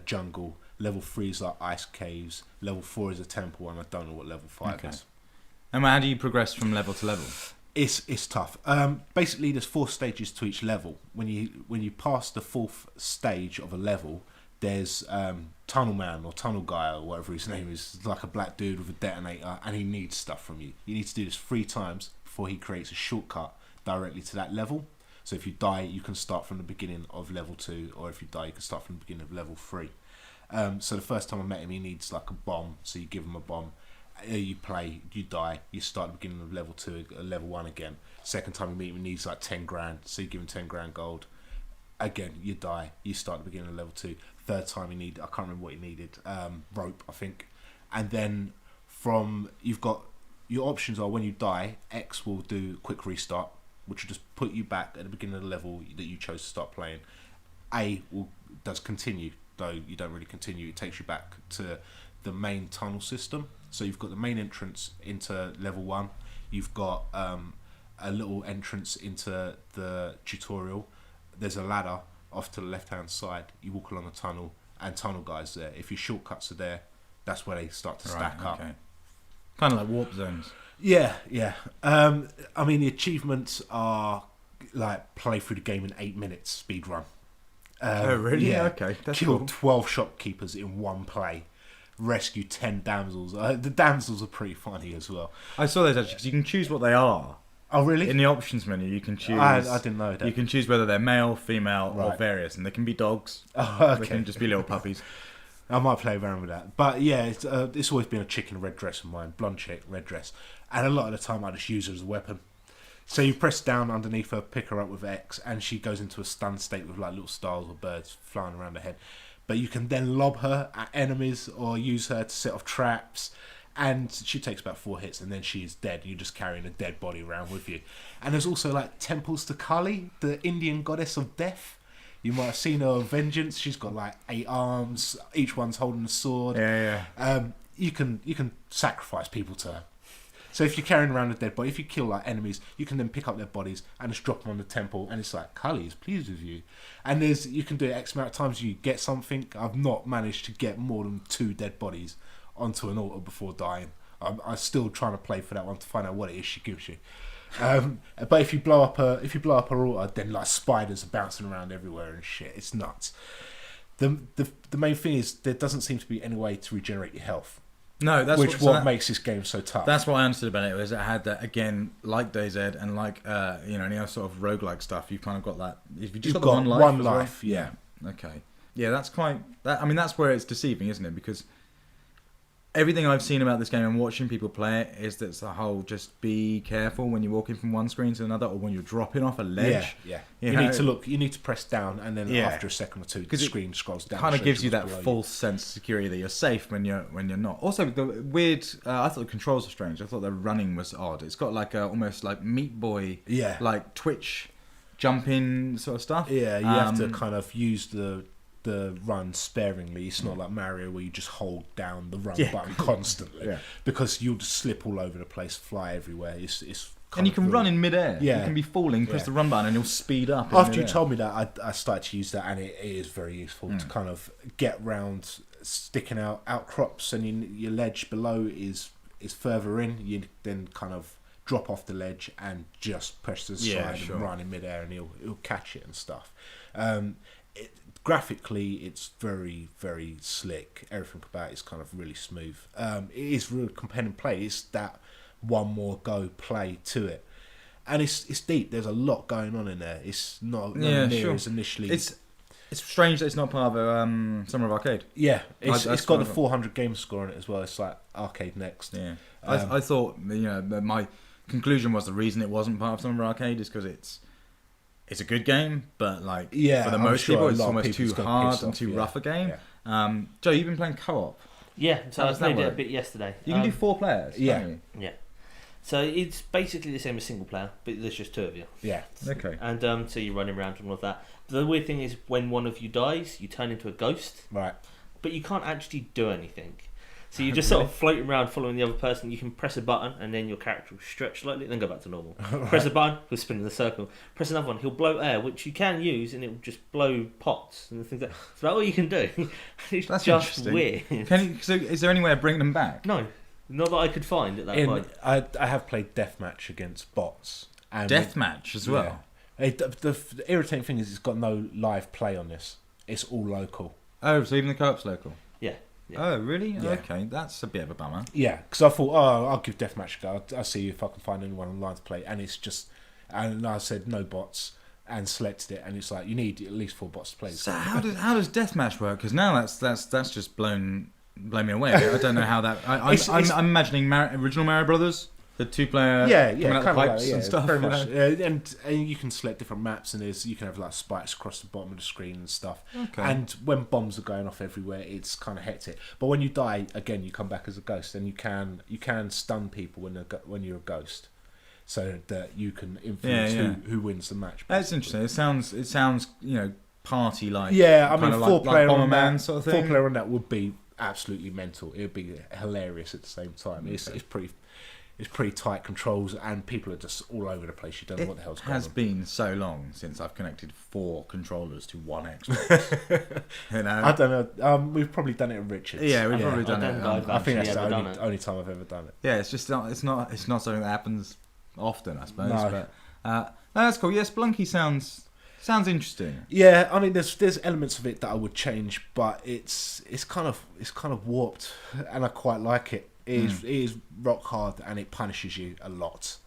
jungle, level 3 is like ice caves, level 4 is a temple, and I don't know what level 5 is. And how do you progress from level to level? It's tough. Basically, there's 4 stages to each level. When you pass the 4th stage of a level, there's Tunnel Man or Tunnel Guy or whatever his name is, like a black dude with a detonator, and he needs stuff from you. You need to do this 3 times before he creates a shortcut directly to that level. So if you die, you can start from the beginning of level 2, or if you die, you can start from the beginning of level 3. So the first time I met him, he needs like a bomb, so you give him a bomb. You play, you die, you start at the beginning of level 2, level 1 again. Second time you meet him, he needs like 10 grand, so you give him 10 grand gold. Again, you die, you start at the beginning of level 2. Third time I can't remember what he needed, rope, I think. and then you've got your options are when you die, X will do quick restart, which will just put you back at the beginning of the level that you chose to start playing. A does continue, though you don't really continue. It takes you back to the main tunnel system. So you've got the main entrance into level 1. You've got a little entrance into the tutorial. There's a ladder off to the left-hand side. You walk along the tunnel, and tunnel guys there. If your shortcuts are there, that's where they start to stack up. Kind of like warp zones. Yeah. I mean, the achievements are like play through the game in 8 minutes, speed run. Oh, really? Yeah. Okay, that's Kill cool. 12 shopkeepers in one play. Rescue 10 damsels. The damsels are pretty funny as well. I saw those actually because you can choose what they are. Oh, really? In the options menu, you can choose. I didn't know that. You can choose whether they're male, female, or Right. various, and they can be dogs. Oh, okay. They can just be little puppies. I might play around with that. But yeah, it's always been a chick in a red dress of mine. Blonde chick, red dress. And a lot of the time I just use her as a weapon. So you press down underneath her, pick her up with X, and she goes into a stunned state with like little stars or birds flying around her head. But you can then lob her at enemies or use her to set off traps. And she takes about 4 hits and then she is dead. You're just carrying a dead body around with you. And there's also like temples to Kali, the Indian goddess of death. You might have seen her on Vengeance. She's got like 8 arms. Each one's holding a sword. Yeah. You can sacrifice people to her. So if you're carrying around a dead body, if you kill like enemies, you can then pick up their bodies and just drop them on the temple. And it's like, Kali is pleased with you. And you can do it X amount of times. You get something. I've not managed to get more than 2 dead bodies onto an altar before dying. I'm still trying to play for that one to find out what it is she gives you. But if you blow up her altar, then like spiders are bouncing around everywhere and shit. It's nuts. The main thing is there doesn't seem to be any way to regenerate your health. No, that's what makes this game so tough. That's what I understood about it. Was it had that again, like DayZ and like any other sort of roguelike stuff. You've kind of got that. If you just You've got got one one life, well. yeah. Okay. Yeah, that's quite. I mean, that's where it's deceiving, isn't it? Because everything I've seen about this game and watching people play it is that it's the whole just be careful when you're walking from one screen to another or when you're dropping off a ledge. Yeah. You need to look. You need to press down, and then Yeah. after a second or two, the screen scrolls down. Kind of gives you that what's below false sense of security that you're safe when you're not. Also, the weird. I thought the controls were strange. I thought the running was odd. It's got like almost like Meat Boy. Yeah. Like Twitch, jumping sort of stuff. Yeah, you have to kind of use the run sparingly. It's not like Mario where you just hold down the run button constantly because you'll just slip all over the place, fly everywhere. It's and you can run in midair. Yeah. You can be falling, press the run button, and you'll speed up. After you told me that, I started to use that, and it is very useful to kind of get round sticking out outcrops, and your ledge below is further in. You then kind of drop off the ledge and just press the side and run in midair, and he'll catch it and stuff. Graphically, it's very, very slick. Everything about it is kind of really smooth. It is real pen and play. It's that one more go play to it, and it's deep. There's a lot going on in there. It's not near as initially. It's strange that it's not part of Summer of Arcade. Yeah, it's got the 400 game score on it as well. It's like Arcade Next. Yeah, I thought my conclusion was the reason it wasn't part of Summer of Arcade is because it's a good game, but like for the most people, it's almost too hard and too rough a game. Yeah. Joe, you've been playing co-op. Yeah, so I played it a bit yesterday. You can do 4 players. Yeah, can't you? Yeah. So it's basically the same as single player, but there's just 2 of you. Yeah. Okay. And so you're running around and all of that. The weird thing is when one of you dies, you turn into a ghost. Right. But you can't actually do anything. So you just sort of floating around following the other person. You can press a button and then your character will stretch slightly, then go back to normal. Right. Press a button, he'll spin in the circle. Press another one, he'll blow air, which you can use, and it will just blow pots and things like that. It's about all you can do. It's That's just weird. So is there any way of bringing them back? No, not that I could find at that point. I have played deathmatch against bots. And Deathmatch as well? Yeah. The irritating thing is it's got no live play on this. It's all local. Oh, so even the co-op's local? Yeah. Oh, really? Yeah. Okay, that's a bit of a bummer. Yeah, because I thought, I'll give deathmatch a go. I'll see if I can find anyone online to play. And it's just, and I said no bots and selected it, and it's like you need at least 4 bots to play. So how does deathmatch work? Because now that's just blown me away. I don't know how that. I'm imagining original Mario Brothers. The 2-player coming out the pipes and stuff. Very much. And you can select different maps, and you can have like spikes across the bottom of the screen and stuff. Okay. And when bombs are going off everywhere, it's kind of hectic. But when you die again, you come back as a ghost, and you can stun people when you're a ghost, so that you can influence who wins the match. Basically. That's interesting. It sounds party like. Yeah, I mean, 4-player like on that sort of thing. 4-player on that would be absolutely mental. It would be hilarious at the same time. It's pretty tight controls, and people are just all over the place. You don't know what the hell's going on. It has been so long since I've connected 4 controllers to one Xbox. I don't know. We've probably done it at Richards. Yeah, we've probably done it. I think that's the only time I've ever done it. Yeah, it's just not. It's not something that happens often, I suppose. No. But no, that's cool. Yeah, Spelunky sounds interesting. Yeah, I mean, there's elements of it that I would change, but it's kind of warped, and I quite like it. It is rock hard, and it punishes you a lot,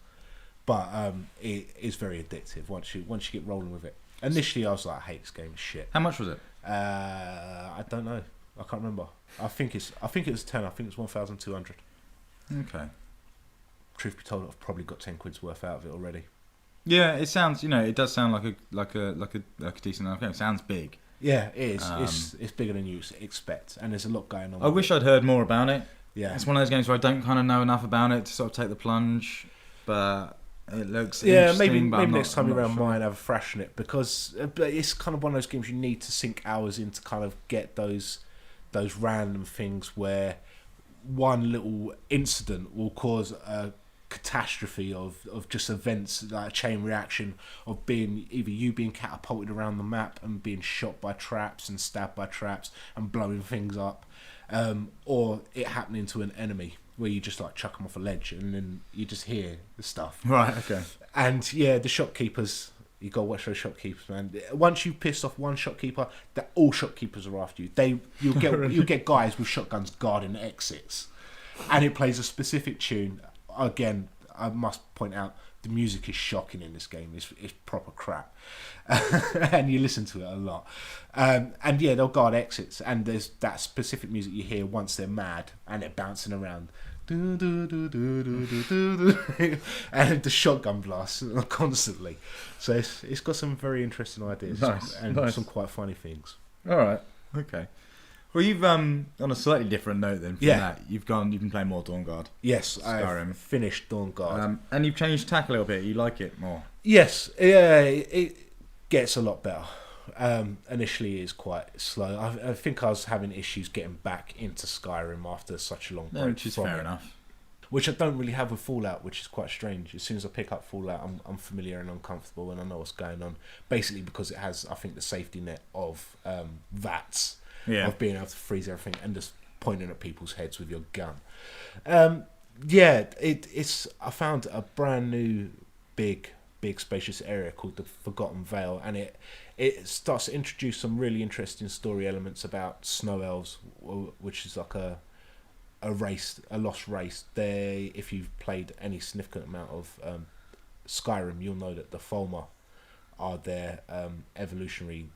but it is very addictive once you get rolling with it. Initially, I was like, I hate this game, it's shit. How much was it? I don't know. I can't remember. I think it was 10. I think it was 1,200. Okay. Truth be told, I've probably got 10 quid's worth out of it already. Yeah, it sounds. It does sound like a decent enough game. It sounds big. Yeah, it is. It's bigger than you expect, and there's a lot going on. I wish I'd heard more about it. Yeah, it's one of those games where I don't kind of know enough about it to sort of take the plunge, but it looks interesting. Maybe next time around mine have a thrash in it, because but it's kind of one of those games you need to sink hours in to kind of get those random things where one little incident will cause a catastrophe of just events, like a chain reaction of either you being catapulted around the map and being shot by traps and stabbed by traps and blowing things up. Or it happening to an enemy where you just like chuck them off a ledge and then you just hear the stuff. Right, okay. And yeah, the shopkeepers, you got to watch those shopkeepers, man. Once you piss off one shopkeeper, all shopkeepers are after you. You'll get guys with shotguns guarding exits, and it plays a specific tune. Again, I must point out, the music is shocking in this game. It's proper crap. And you listen to it a lot. And yeah, they'll guard exits, and there's that specific music you hear once they're mad and they're bouncing around. And the shotgun blasts constantly. So it's got some very interesting ideas and some quite funny things. All right. Okay. Well, you've on a slightly different note then from that. You've been playing more Dawnguard. Yes, I've finished Dawnguard. And you've changed tack a little bit. You like it more? Yes, yeah, it gets a lot better. Initially, it's quite slow. I think I was having issues getting back into Skyrim after such a long break. Which is fair enough. Which I don't really have with Fallout, which is quite strange. As soon as I pick up Fallout, I'm familiar and uncomfortable, and I know what's going on. Basically, because it has, I think, the safety net of VATS. Yeah. Of being able to freeze everything and just pointing at people's heads with your gun. It's. I found a brand new, big spacious area called the Forgotten Vale, and it starts to introduce some really interesting story elements about snow elves, which is like a lost race. If you've played any significant amount of Skyrim, you'll know that the Folmer are their evolutionary,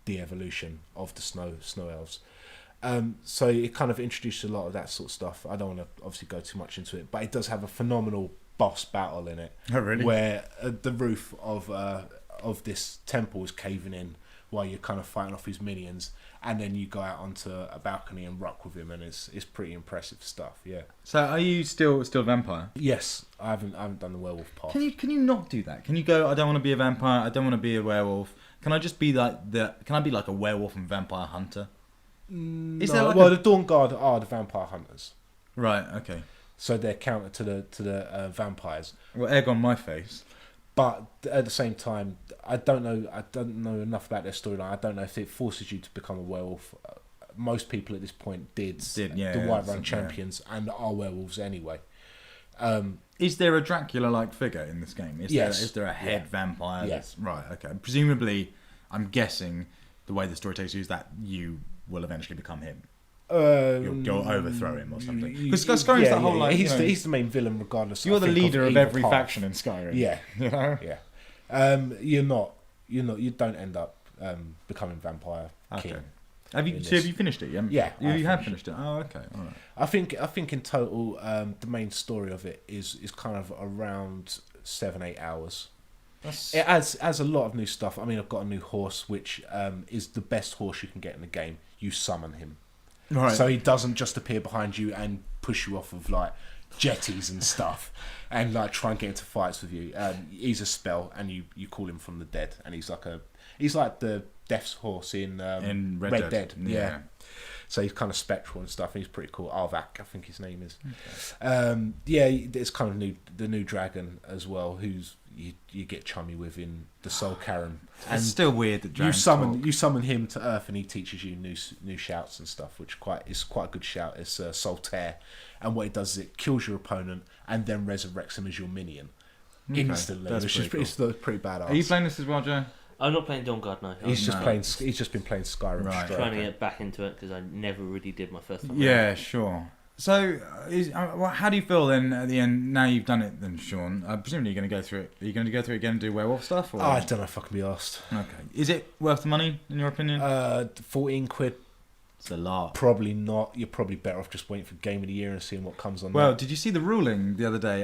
de-evolution of the snow elves. So it kind of introduced a lot of that sort of stuff. I don't want to obviously go too much into it, but it does have a phenomenal boss battle in it. Oh, really? Where the roof of this temple is caving in while you're kind of fighting off his minions, and then you go out onto a balcony and rock with him, and it's pretty impressive stuff. Yeah. So are you still a vampire? Yes, I haven't done the werewolf path. Can you not do that? Can you go, I don't want to be a vampire, I don't want to be a werewolf. Can I just be can I be like a werewolf and vampire hunter? Is there the Dawnguard are the vampire hunters. Right, okay. So they're counter to the vampires. Well, egg on my face. But at the same time, I don't know enough about their storyline. I don't know if it forces you to become a werewolf. Most people at this point did the Whiterun champions and are werewolves anyway. Is there a Dracula-like figure in this game? Is there a head vampire? Yes. Right, okay. Presumably, I'm guessing the way the story takes you is that you will eventually become him. You'll overthrow him or something. Because Skyrim's that whole he's the main villain regardless. You're the leader of every faction in Skyrim. Yeah, you know? Yeah. You don't end up becoming vampire king. Have you finished it? Yeah, you have finished it. Oh, okay, all right. I think in total, the main story of it is kind of around 7-8 hours. It adds a lot of new stuff. I mean, I've got a new horse, which is the best horse you can get in the game. You summon him, Right. so he doesn't just appear behind you and push you off of like jetties and stuff, and like try and get into fights with you. He's a spell, and you call him from the dead, and he's like the Death's horse in Red Dead. Yeah. So he's kind of spectral and stuff, and he's pretty cool. Arvak, I think his name is. Okay. It's kind of the new dragon as well, who's you get chummy with in the Soul Karen. And it's still weird that dragons you summon him to Earth, and he teaches you new shouts and stuff, which is quite a good shout. It's Soltaire, and what it does is it kills your opponent and then resurrects him as your minion instantly, which is pretty badass. Are you playing this as well, Joe? I'm not playing Dawnguard now. He's just been playing Skyrim. Right. Trying to get back into it because I never really did my first time. Yeah, sure. So, how do you feel then at the end? Now you've done it, then, Shaun. Presumably you're going to go through it. Are you going to go through it again and do werewolf stuff? Or? I don't know if I can be asked. Okay. Is it worth the money in your opinion? £14. It's a lot. Probably not. You're probably better off just waiting for Game of the Year and seeing what comes on. Well, did you see the ruling the other day?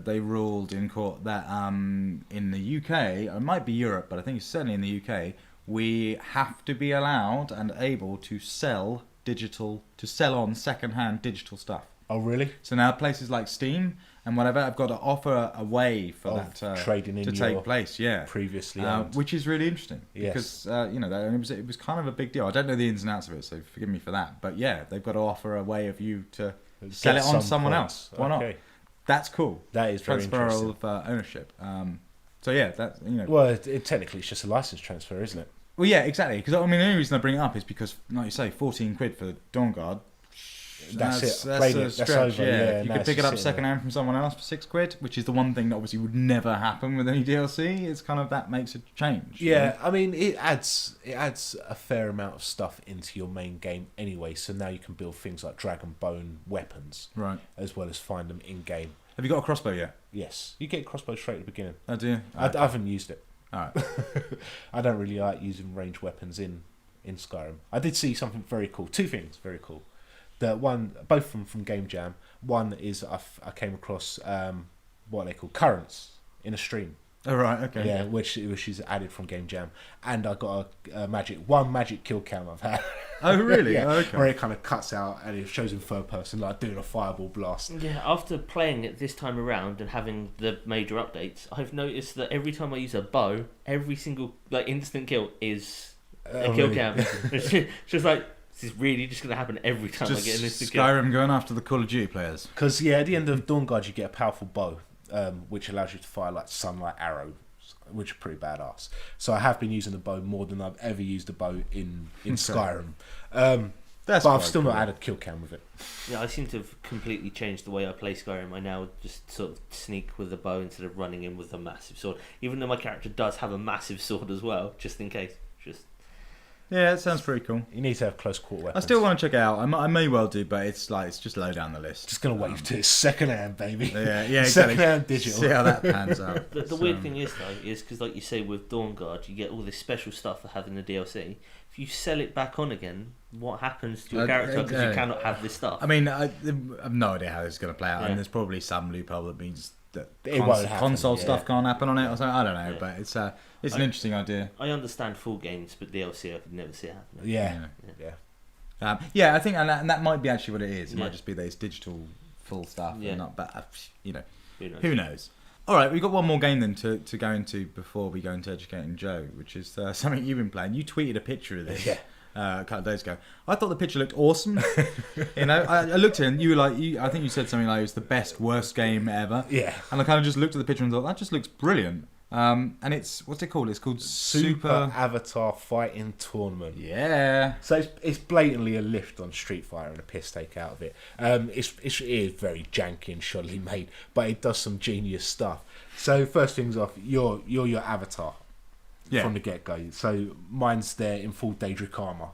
They ruled in court that in the UK, it might be Europe, but I think it's certainly in the UK, we have to be allowed and able to sell on second-hand digital stuff. Oh, really? So now places like Steam and whatever have got to offer a way for that trading in to take place. Yeah, previously, which is really interesting. Yes. Because it was kind of a big deal. I don't know the ins and outs of it, so forgive me for that. But yeah, they've got to offer a way of you to sell it on someone else. Why not? That's cool. That is very interesting. Transfer of ownership. So yeah, that Well, technically, it's just a license transfer, isn't it? Well, yeah, exactly. Because I mean, the only reason I bring it up is because, like you say, £14 for Dawnguard. That's it. That's a That's stretch. over. Yeah, you could pick it up second hand from someone else for £6, which is the one thing that obviously would never happen with any DLC. It's kind of that makes a change. Yeah, I mean, it adds a fair amount of stuff into your main game anyway. So now you can build things like dragon bone weapons, right, as well as find them in game. Have you got a crossbow yet? Yes, you get a crossbow straight at the beginning. Oh, do you? I haven't used it. All right. I don't really like using ranged weapons in Skyrim. I did see something very cool. Two things very cool. The one, both from Game Jam. One is I came across what they call currents in a stream. Oh, right, okay. Yeah, which is added from Game Jam, and I got a magic kill cam I've had. Oh, really? Yeah, oh, okay. Where it kind of cuts out and it shows in third person, like doing a fireball blast. Yeah, after playing it this time around and having the major updates, I've noticed that every time I use a bow, every single instant kill is a kill cam. It's just like, this is really just going to happen every time I get an instant kill. Skyrim going after the Call of Duty players. Because at the end of Dawnguard you get a powerful bow, which allows you to fire like sunlight arrows, which are pretty badass. So I have been using the bow more than I've ever used a bow in Skyrim. But I've still not added kill cam with it. Yeah, I seem to have completely changed the way I play Skyrim. I now just sort of sneak with the bow instead of running in with a massive sword. Even though my character does have a massive sword as well, just in case. Yeah, it sounds pretty cool. You need to have close quarter weapons. I still want to check it out. I may well do, but it's just low down the list. Just gonna wait till it's second hand, baby. Yeah, exactly. Second hand digital. See how that pans out. The weird thing is though, is because like you say with Dawnguard, you get all this special stuff for having the DLC. If you sell it back on again, what happens to your character because you cannot have this stuff? I mean, I have no idea how this is going to play out, and there's probably some loophole that means that console stuff can't happen on it or something. I don't know, but it's an interesting idea. I understand full games, but DLC I could never see it happening. Yeah. I think, and that might be actually what it is. It might just be those digital full stuff, and not. But who knows? All right, we've got one more game then to go into before we go into Educating Joe, which is something you've been playing. You tweeted a picture of this. A couple of days ago. I thought the picture looked awesome. I looked at it and you were like, I think you said something like it was the best, worst game ever. Yeah. And I kind of just looked at the picture and thought, that just looks brilliant. And it's, what's it called? It's called Super Avatar Fighting Tournament. Yeah. So it's blatantly a lift on Street Fighter and a piss take out of it. It is very janky and shoddily made, but it does some genius stuff. So first things off, you're your avatar. Yeah. From the get-go. So mine's there in full Daedric armour.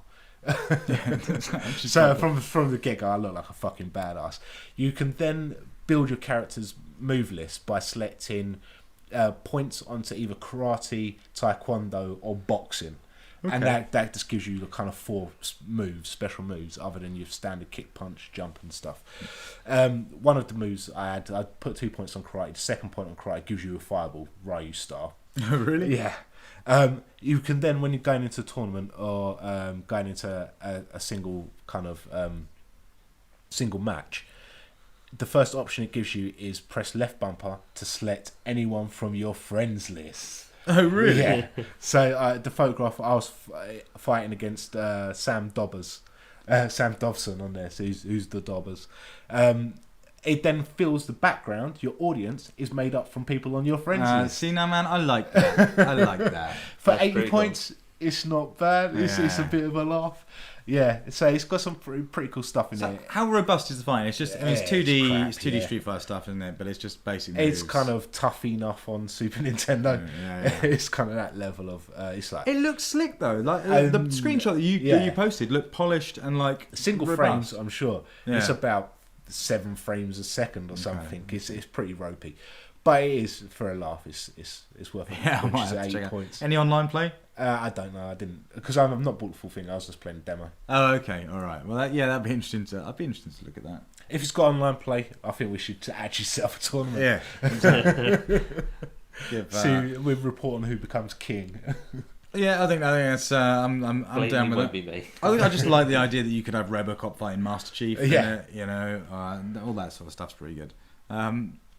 So from the get-go I look like a fucking badass. You can then build your character's move list by selecting points onto either karate, taekwondo or boxing. And that just gives you the kind of 4 special moves, other than your standard kick, punch, jump, and stuff. One of the moves I put 2 points on karate. The second point on karate gives you a fireball, Ryu style. Oh, really? Yeah. You can then, when you're going into a tournament or going into a single kind of single match, the first option it gives you is press left bumper to select anyone from your friends list. Oh, really? Yeah. So the photograph, I was fighting against Sam Dobson on there, so who's the Dobbers. It then fills the background. Your audience is made up from people on your friends list. See now, man, I like that. I like that. For That's 80 points, it's not bad. It's a bit of a laugh. Yeah, so it's got some pretty cool stuff in there. How robust is the fight? It's just, I mean, it's 2D, it's 2D yeah. Street Fighter stuff, isn't it? But it's just basically. It's kind of tough enough on Super Nintendo. Yeah. It's kind of that level of. It's like It looks slick though. Like the screenshot that you posted looked polished and like single robust. frames. I'm sure it's about 7 frames a second or something. It's pretty ropey, but it is for a laugh. It's worth it. Yeah, I Which might is have to 8 check it points. Any online play? I don't know. I didn't because I've not bought the full thing. I was just playing the demo. Oh, okay, all right. Well, that'd be interesting to. I'd be interested to look at that. If it's got online play, I think we should actually set up a tournament. Yeah. Exactly. See, we report on who becomes king. Yeah, I think that's. I'm down with won't it. be me. I just like the idea that you could have Robocop fighting Master Chief. Yeah. In it, you know, all that sort of stuff's pretty good.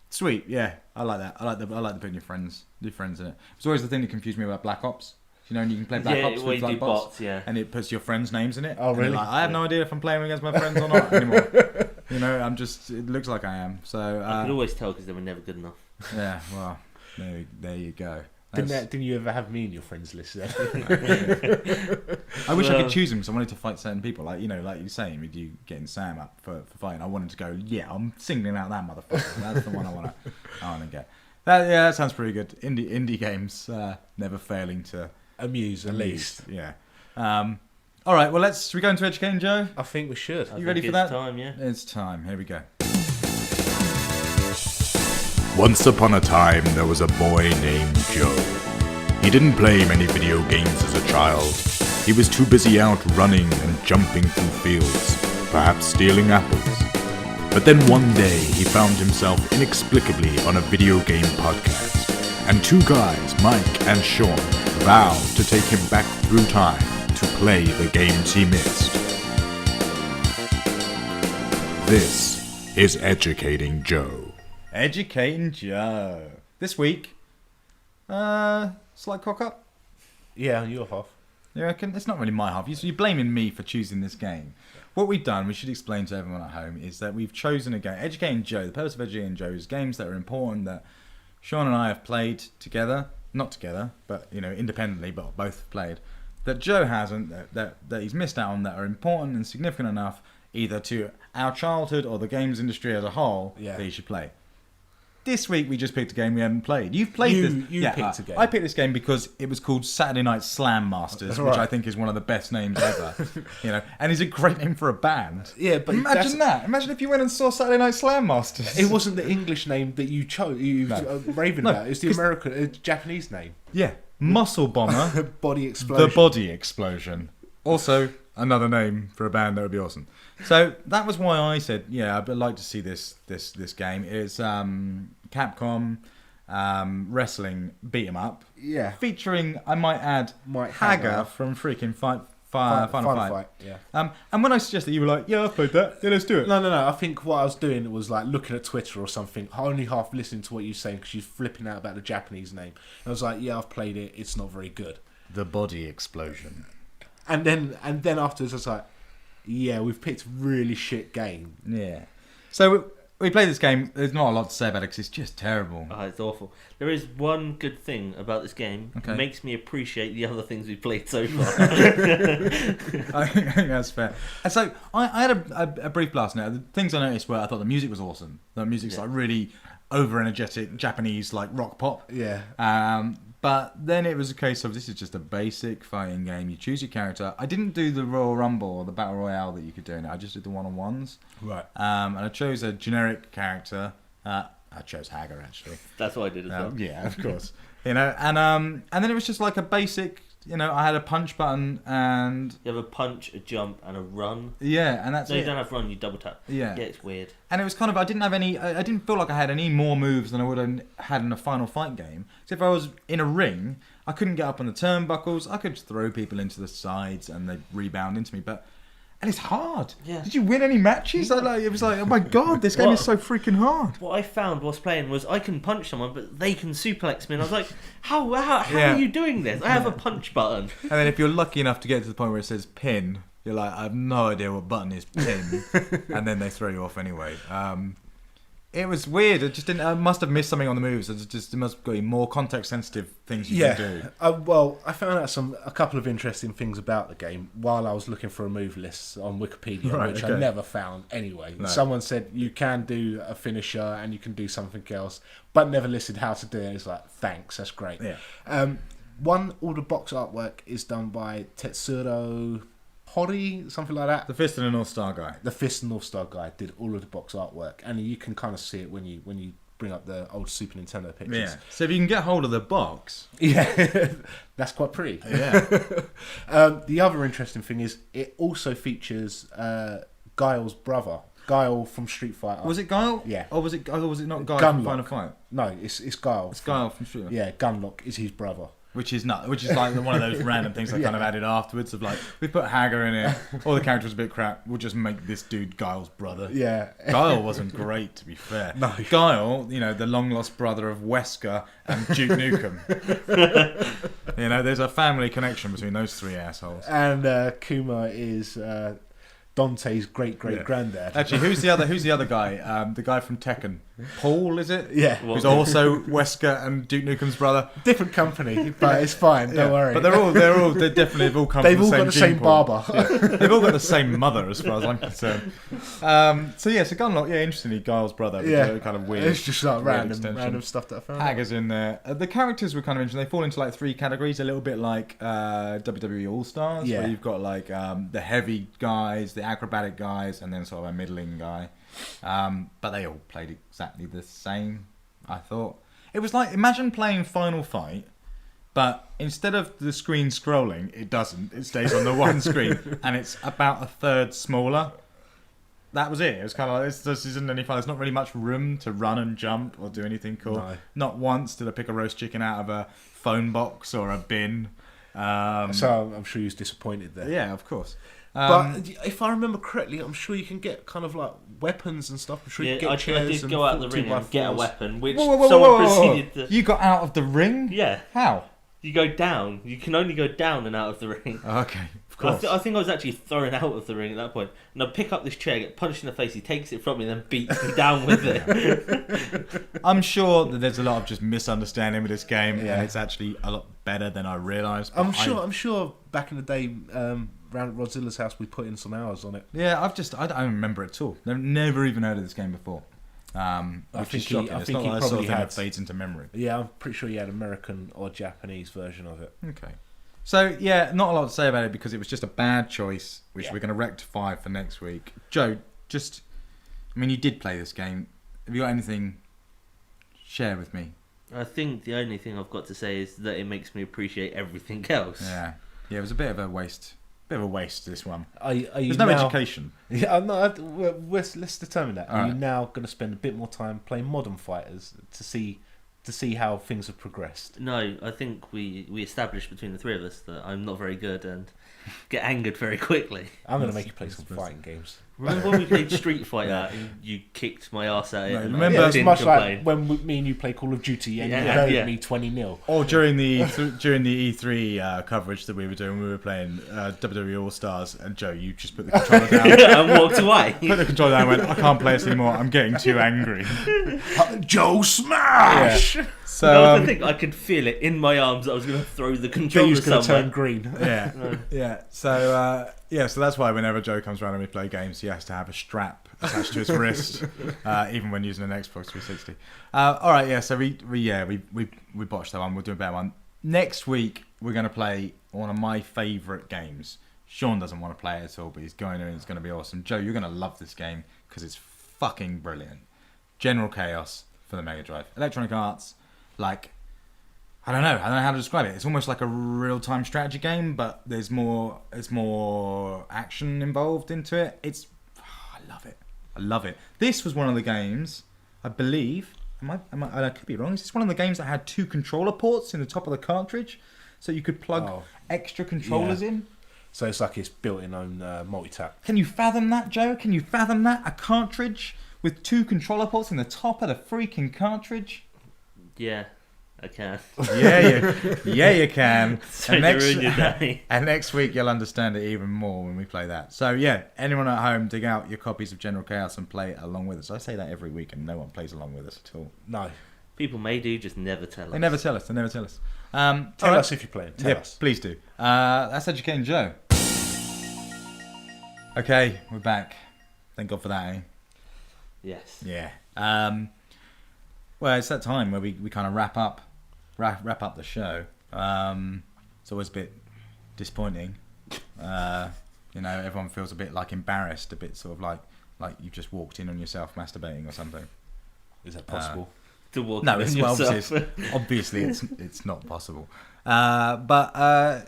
Sweet, yeah, I like that. I like the putting your friends in it. It's always the thing that confused me about Black Ops. You know, and you can play Black Ops with like bots, yeah. and it puts your friends' names in it. Oh, really? Like, I have no idea if I'm playing against my friends or not anymore. You know, I'm just. It looks like I am. So I could always tell because they were never good enough. Yeah, well, there you go. Didn't you ever have me in your friends list then? I wish I could choose them because I wanted to fight certain people. Like, you know, like you're saying, with you getting Sam up for fighting, I wanted to go, yeah, I'm singling out that motherfucker. That's the one I want to get. That sounds pretty good. Indie games never failing to amuse at least. Yeah. All right, well, should we go into Educating Joe? I think we should. You ready for that? It's time, yeah. It's time. Here we go. Once upon a time, there was a boy named Joe. He didn't play many video games as a child. He was too busy out running and jumping through fields, perhaps stealing apples. But then one day, he found himself inexplicably on a video game podcast, and 2 guys, Mike and Shaun, vowed to take him back through time to play the games he missed. This is Educating Joe. Educating Joe. This week, slight cock up. Yeah, you're half. You reckon? It's not really my half. You're blaming me for choosing this game. What we've done, we should explain to everyone at home, is that we've chosen a game. Educating Joe. The purpose of Educating Joe is games that are important that Shaun and I have played together. Not together, but, you know, independently, but both have played. That Joe hasn't, that he's missed out on, that are important and significant enough either to our childhood or the games industry as a whole that he should play. This week we just picked a game we haven't played. You've played this. You picked a game. I picked this game because it was called Saturday Night Slam Masters, which I think is one of the best names ever. You know, and it's a great name for a band. Yeah, but imagine that. Imagine if you went and saw Saturday Night Slam Masters. It wasn't the English name that you chose. You raving about. It's the American, Japanese name. Yeah, Muscle Bomber. Body Explosion. The Body Explosion. Also, another name for a band that would be awesome. So that was why I said, yeah, I'd like to see this game. It's Capcom wrestling beat 'em up. Yeah. Featuring, I might add, Mike Hager Hager from freaking Final Fight. Yeah. And when I suggested, you were like, yeah, I've played that. Yeah, let's do it. No. I think what I was doing was like looking at Twitter or something, only half listening to what you were saying because you're flipping out about the Japanese name. And I was like, yeah, I've played it. It's not very good. The Body Explosion. And then afterwards, I was like, yeah, we've picked a really shit game. Yeah. So we played this game. There's not a lot to say about it because it's just terrible. Oh, it's awful. There is one good thing about this game. Okay. It makes me appreciate the other things we've played so far. I think that's fair. And so I had a brief blast now. The things I noticed were I thought the music was awesome. The music's like really over-energetic Japanese like rock pop. Yeah. But then it was a case of this is just a basic fighting game. You choose your character. I didn't do the Royal Rumble or the Battle Royale that you could do in it. I just did the one-on-ones. Right. And I chose a generic character. I chose Hager actually. That's what I did as well. Yeah, of course. You know, and then it was just like a basic I had a punch button and... You have a punch, a jump, and a run. Yeah, and that's No, it. you don't have run, you double tap. Yeah. Yeah, it's weird. And it was kind of, I didn't feel like I had any more moves than I would have had in a Final Fight game. So if I was in a ring, I couldn't get up on the turnbuckles. I could just throw people into the sides and they'd rebound into me. And it's hard. Yeah. Did you win any matches? It was like, oh my god, this game is so freaking hard. What I found whilst playing was I can punch someone, but they can suplex me. And I was like, how are you doing this? I have a punch button. And then if you're lucky enough to get to the point where it says pin, you're like, I have no idea what button is pin. And then they throw you off anyway. It was weird. I must have missed something on the moves. It must have got more context-sensitive things you can do. I found out a couple of interesting things about the game while I was looking for a move list on Wikipedia, which I never found anyway. No. Someone said you can do a finisher and you can do something else, but never listed how to do it. It's like, thanks, that's great. Yeah. All the box artwork is done by Tetsuro Hori, something like that. The Fist and the North Star guy. The Fist and North Star guy did all of the box artwork, and you can kind of see it when you bring up the old Super Nintendo pictures. Yeah. So if you can get hold of the box, that's quite pretty. Yeah. The other interesting thing is it also features Guile's brother, Guile from Street Fighter. Was it Guile? Yeah. Or was it not Guile Gunlock. from Final Fight? No, it's Guile. It's Guile from Street Fighter. Yeah, Gunlock is his brother. Which is like one of those random things I kind of added afterwards of like, we put Hager in it, all the characters are a bit crap, we'll just make this dude Guile's brother. Yeah. Guile wasn't great, to be fair. No. Guile, the long lost brother of Wesker and Duke Nukem. There's a family connection between those three assholes. And Kuma is Dante's great-great-granddad. Actually, who's the other guy? The guy from Tekken. Paul, is it? Yeah. Who's also Wesker and Duke Nukem's brother. Different company, but it's fine. Don't worry. But they definitely have all come. They've from all the got the same same barber. Yeah. They've all got the same mother, as far as I'm concerned. So Gunlock. Yeah, interestingly, Guile's brother. Yeah, kind of weird. It's just like random stuff that I found. Hager's in there. The characters were kind of interesting. They fall into like three categories, a little bit like WWE All Stars, where you've got like the heavy guys, the acrobatic guys, and then sort of a middling guy. But they all played exactly the same, I thought. It was like, imagine playing Final Fight, but instead of the screen scrolling, it doesn't. It stays on the one screen, and it's about a third smaller. That was it. It was kind of like, this isn't any fun. There's not really much room to run and jump or do anything cool. No. Not once did I pick a roast chicken out of a phone box or a bin. So I'm sure you was disappointed there. Yeah, of course. But if I remember correctly, I'm sure you can get kind of like weapons and stuff. I'm sure you can get chairs. I did go out of the ring and get a weapon, which someone proceeded to... You got out of the ring? Yeah. How? You go down. You can only go down and out of the ring. Okay, of course. I think I was actually thrown out of the ring at that point. And I pick up this chair, get punched in the face, he takes it from me and then beats me down with it. I'm sure that there's a lot of just misunderstanding with this game, and it's actually a lot better than I realised. I'm sure back in the day, round at Rodzilla's house, we put in some hours on it. Yeah, I don't remember it at all. I've never even heard of this game before. I think he probably had fades into memory. Yeah, I'm pretty sure he had American or Japanese version of it. Okay. So, yeah, not a lot to say about it because it was just a bad choice, which we're going to rectify for next week. Joe, you did play this game. Have you got anything to share with me? I think the only thing I've got to say is that it makes me appreciate everything else. Yeah, it was a bit of a waste. This one. There's no education. Yeah, let's determine that. Are you now going to spend a bit more time playing Modern Fighters to see how things have progressed? No, I think we established between the three of us that I'm not very good and get angered very quickly. I'm going to make you play some fighting games. Remember when we played Street Fighter and you kicked my ass at it? No, and remember, it's much like when me and you play Call of Duty and you hurt me 20-0. Or during the E3 coverage that we were doing, we were playing WWE All Stars, and Joe, you just put the controller down and walked away. Put the controller down and went, I can't play this anymore, I'm getting too angry. Joe Smash! Yeah. So that was the thing, I could feel it in my arms that I was going to throw the controller he was going to somewhere. turn green. Yeah. So that's why whenever Joe comes around and we play games, he has to have a strap attached to his wrist, even when using an Xbox 360. All right, yeah. So we botched that one. We'll do a better one next week. We're going to play one of my favourite games. Shaun doesn't want to play it at all, but he's going to, and it's going to be awesome. Joe, you're going to love this game because it's fucking brilliant. General Chaos for the Mega Drive. Electronic Arts, I don't know how to describe it. It's almost like a real-time strategy game, but there's more action involved into it. I love it. This was one of the games, I believe. I could be wrong. Is this one of the games that had 2 controller ports in the top of the cartridge, so you could plug extra controllers in? So it's like it's built-in own multi-tap. Can you fathom that, Joe? Can you fathom that? A cartridge with 2 controller ports in the top of the freaking cartridge? Yeah, I can. Yeah, you can. So ruin your day. And next week you'll understand it even more when we play that. So yeah, anyone at home, dig out your copies of General Chaos and play it along with us. I say that every week and no one plays along with us at all. No. People may do, just never tell us. They never tell us. Tell us if you're playing. Tell us. Please do. That's Educating Joe. Okay, we're back. Thank God for that, eh? Yes. Yeah. Well, it's that time where we kind of wrap up the show. It's always a bit disappointing. Everyone feels a bit like embarrassed, a bit sort of like you've just walked in on yourself masturbating or something. Is that possible? To walk No, in it's on yourself. obviously it's not possible. But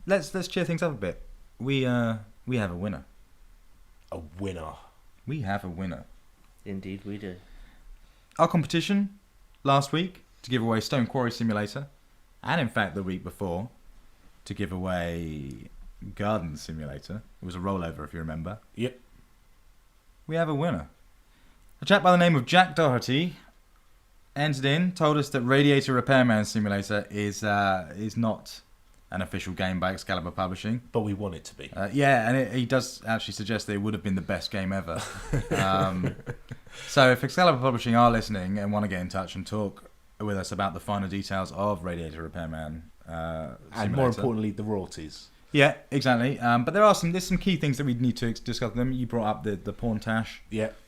let's cheer things up a bit. We have a winner. A winner. We have a winner. Indeed, we do. Our competition last week to give away Stone Quarry Simulator, and in fact the week before to give away Garden Simulator. It was a rollover, if you remember. Yep. We have a winner. A chap by the name of Jack Doherty entered in, told us that Radiator Repairman Simulator is not an official game by Excalibur Publishing. But we want it to be. And he does actually suggest that it would have been the best game ever. So if Excalibur Publishing are listening and want to get in touch and talk with us about the finer details of Radiator Repairman Simulator. And more importantly, the royalties. Yeah, exactly. But there's some key things that we need to discuss with them. You brought up the pawn tash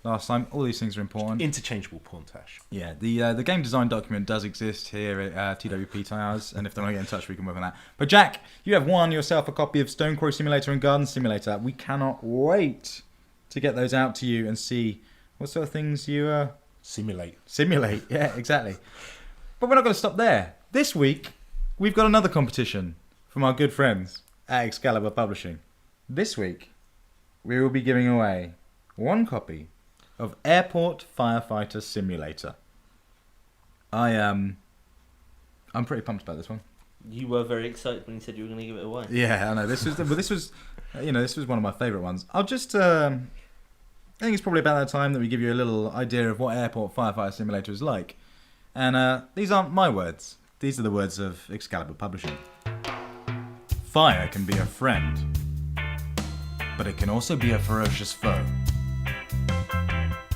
last time. All these things are important. Interchangeable pawn tash. Yeah, the game design document does exist here at TWP Tires, and if they want to get in touch, we can work on that. But Jack, you have won yourself a copy of Stone Quarry Simulator and Garden Simulator. We cannot wait to get those out to you and see what sort of things you simulate. Yeah, exactly. But we're not going to stop there. This week, we've got another competition from our good friends at Excalibur Publishing. This week, we will be giving away 1 copy of Airport Firefighter Simulator. I'm pretty pumped about this one. You were very excited when you said you were going to give it away. Yeah, I know. This was one of my favourite ones. I'll just I think it's probably about that time that we give you a little idea of what Airport Firefighter Simulator is like. And these aren't my words. These are the words of Excalibur Publishing. Fire can be a friend, but it can also be a ferocious foe.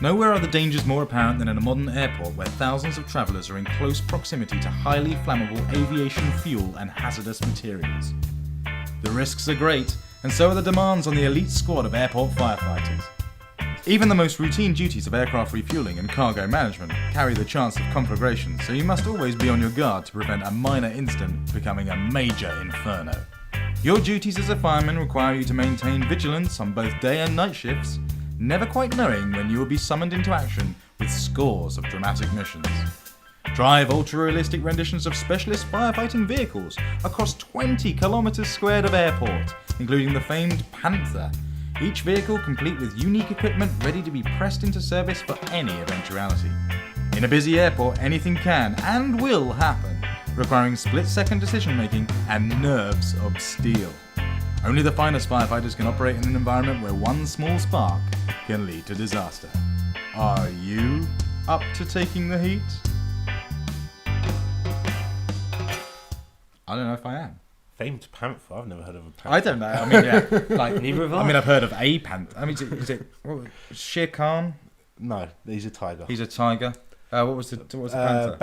Nowhere are the dangers more apparent than in a modern airport where thousands of travellers are in close proximity to highly flammable aviation fuel and hazardous materials. The risks are great, and so are the demands on the elite squad of airport firefighters. Even the most routine duties of aircraft refuelling and cargo management carry the chance of conflagration, so you must always be on your guard to prevent a minor incident becoming a major inferno. Your duties as a fireman require you to maintain vigilance on both day and night shifts, never quite knowing when you will be summoned into action with scores of dramatic missions. Drive ultra-realistic renditions of specialist firefighting vehicles across 20 kilometers squared of airport, including the famed Panther, each vehicle complete with unique equipment ready to be pressed into service for any eventuality. In a busy airport, anything can and will happen, requiring split-second decision-making and nerves of steel. Only the finest firefighters can operate in an environment where one small spark can lead to disaster. Are you up to taking the heat? I don't know if I am. Famed panther? I've never heard of a panther. I don't know. I mean, yeah. Like, neither have I. I mean, I've heard of a panther. I mean, is it Shere Khan? No, he's a tiger. He's a tiger. What was the panther?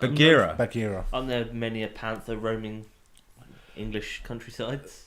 Bagheera. Aren't there many a panther roaming English countrysides?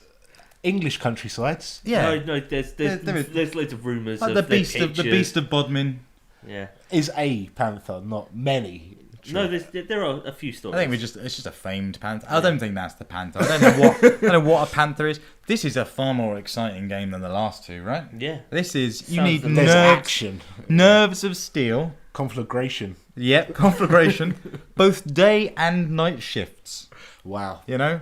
English countrysides? Yeah. No, there's loads of rumours like of the beast of Bodmin. Yeah. Is a panther, not many. No, there are a few stories. I think it's just a famed panther. I don't think that's the panther. I don't know what a panther is. This is a far more exciting game than the last two, right? Yeah. This is You need action, nerves of steel, conflagration. Yep, conflagration. Both day and night shifts. Wow. You know?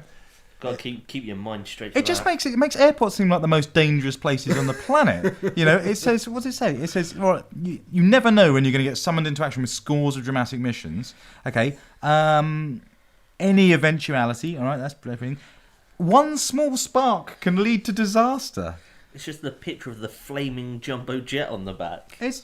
Got to keep your mind straight. For It just that. makes airports seem like the most dangerous places on the planet. You know, it says, what does it say? It says, well, you never know when you're going to get summoned into action with scores of dramatic missions. Okay. Any eventuality, all right, that's everything. One small spark can lead to disaster. It's just the picture of the flaming jumbo jet on the back. It's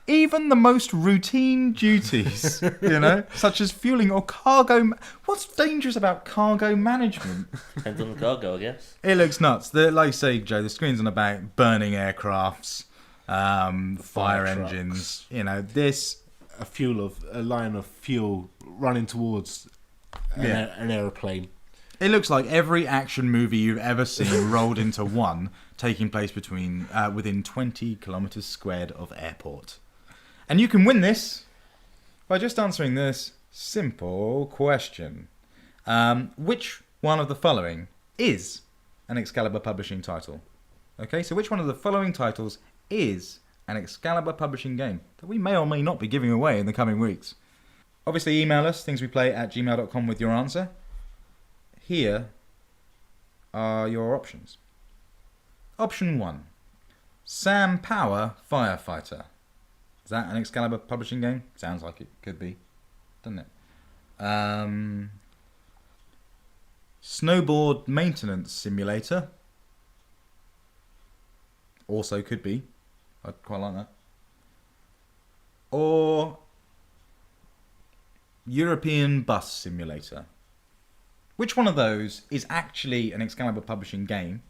even the most routine duties, you know, such as fueling or cargo. What's dangerous about cargo management? Depends on the cargo, I guess. It looks nuts. Like you say, Joe, the screen's on the back, burning aircrafts, fire engines. You know, this a line of fuel running towards an aeroplane. It looks like every action movie you've ever seen rolled into one, taking place within 20 kilometres squared of airport. And you can win this by just answering this simple question. Which one of the following is an Excalibur Publishing title? Okay, so which one of the following titles is an Excalibur Publishing game that we may or may not be giving away in the coming weeks? Obviously, email us, thingsweplay@gmail.com with your answer. Here are your options. Option 1. Sam Power Firefighter. Is that an Excalibur Publishing game? Sounds like it could be, doesn't it? Snowboard Maintenance Simulator. Also could be. I'd quite like that. Or European Bus Simulator. Which one of those is actually an Excalibur Publishing game?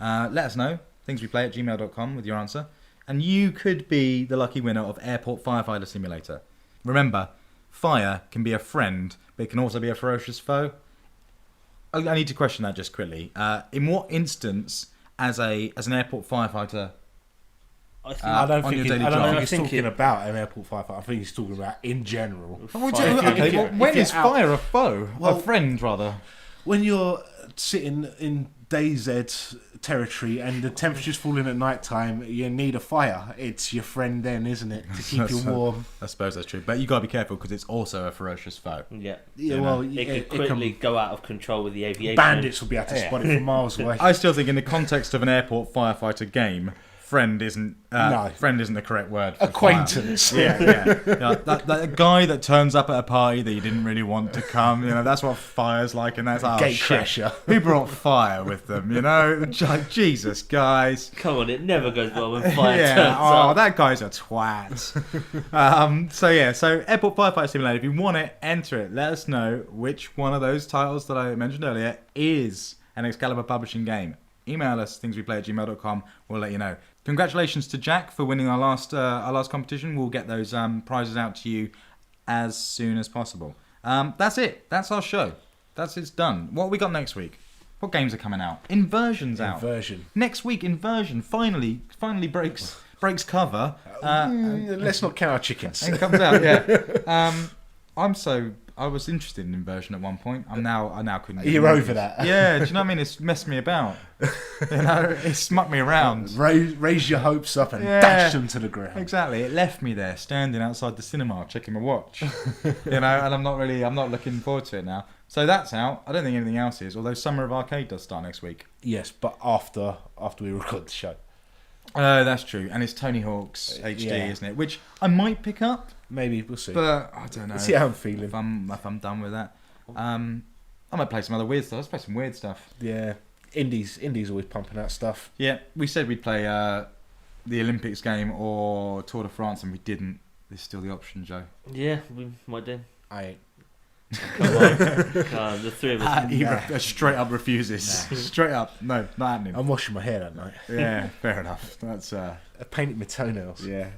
Let us know. thingsweplay@gmail.com with your answer. And you could be the lucky winner of Airport Firefighter Simulator. Remember, fire can be a friend, but it can also be a ferocious foe. I need to question that just quickly. In what instance, as an airport firefighter, I don't think he's think talking about an airport firefighter. I think he's talking about in general. When is fire a foe? A friend, rather. When you're sitting in DayZ territory and the temperature's falling at night time, you need a fire. It's your friend then, isn't it, to keep you warm? I suppose that's true, but you gotta be careful because it's also a ferocious foe. Yeah. Well, it could quickly go out of control with the aviation. Bandits will be able to spot it from miles away. I still think, in the context of an airport firefighter game, friend isn't the correct word for acquaintance. Yeah. That guy that turns up at a party that you didn't really want to come, you know, that's what fire's like, and that's gatecrasher. Who brought fire with them, you know? Like, Jesus, guys. Come on, it never goes well when fire turns up. up. That guy's a twat. So Airport Firefighter Simulator, if you want it, enter it. Let us know which one of those titles that I mentioned earlier is an Excalibur Publishing game. Email us, thingsweplay@gmail.com. We'll let you know. Congratulations to Jack for winning our last competition. We'll get those prizes out to you as soon as possible. That's it. That's our show. It's done. What have we got next week? What games are coming out? Inversion's out. Inversion. Next week, Inversion finally breaks cover. Let's not count our chickens. And comes out, yeah. I was interested in Inversion at one point. I now couldn't. You're over that. Yeah, do you know what I mean? It's messed me about. You know, it smucked me around. Raise your hopes up and dash them to the ground. Exactly. It left me there, standing outside the cinema, checking my watch. You know, and I'm not looking forward to it now. So that's out. I don't think anything else is. Although Summer of Arcade does start next week. Yes, but after we record the show. That's true. And it's Tony Hawk's HD, isn't it? Which I might pick up. Maybe, we'll see. But I don't know. See how I'm feeling. If I'm done with that. I might play some other weird stuff. Let's play some weird stuff. Yeah. Indies always pumping out stuff. Yeah, we said we'd play the Olympics game or Tour de France, and we didn't. There's still the option, Joe. Yeah, we might do. I ain't. Come on. The three of us. He straight up refuses. Straight up. No, not happening. I'm washing my hair that night. Yeah, fair enough. That's I painted my toenails. Yeah.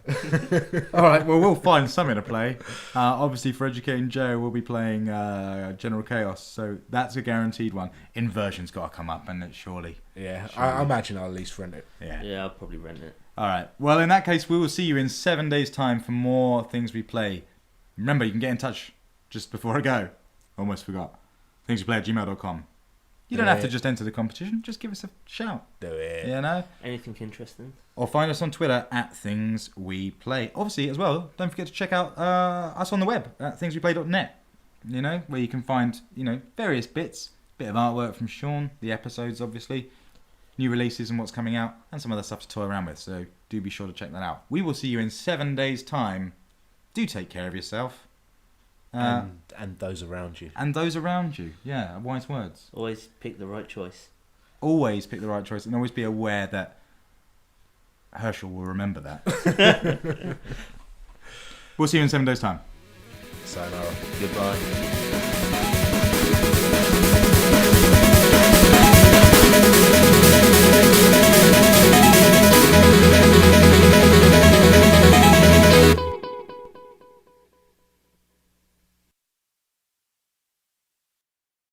All right, well, we'll find something to play. Obviously, for Educating Joe, we'll be playing General Chaos, so that's a guaranteed one. Inversion's got to come up, and surely. Yeah, I imagine I'll at least rent it. Yeah, I'll probably rent it. All right. Well, in that case, we will see you in 7 days' time for more Things We Play. Remember, you can get in touch just before I go. Almost forgot. thingsweplay@gmail.com. You don't have to just enter the competition. Just give us a shout. Do it. You know? Anything interesting? Or find us on Twitter at thingsweplay. Obviously, as well, don't forget to check out us on the web at thingsweplay.net. You know, where you can find, various bits. Bit of artwork from Shaun, the episodes, obviously. New releases and what's coming out. And some other stuff to toy around with. So do be sure to check that out. We will see you in 7 days' time. Do take care of yourself. And those around you. And those around you. Yeah, wise words. Always pick the right choice. Always pick the right choice. And always be aware that Herschel will remember that. We'll see you in 7 days' time. Sayonara. Goodbye.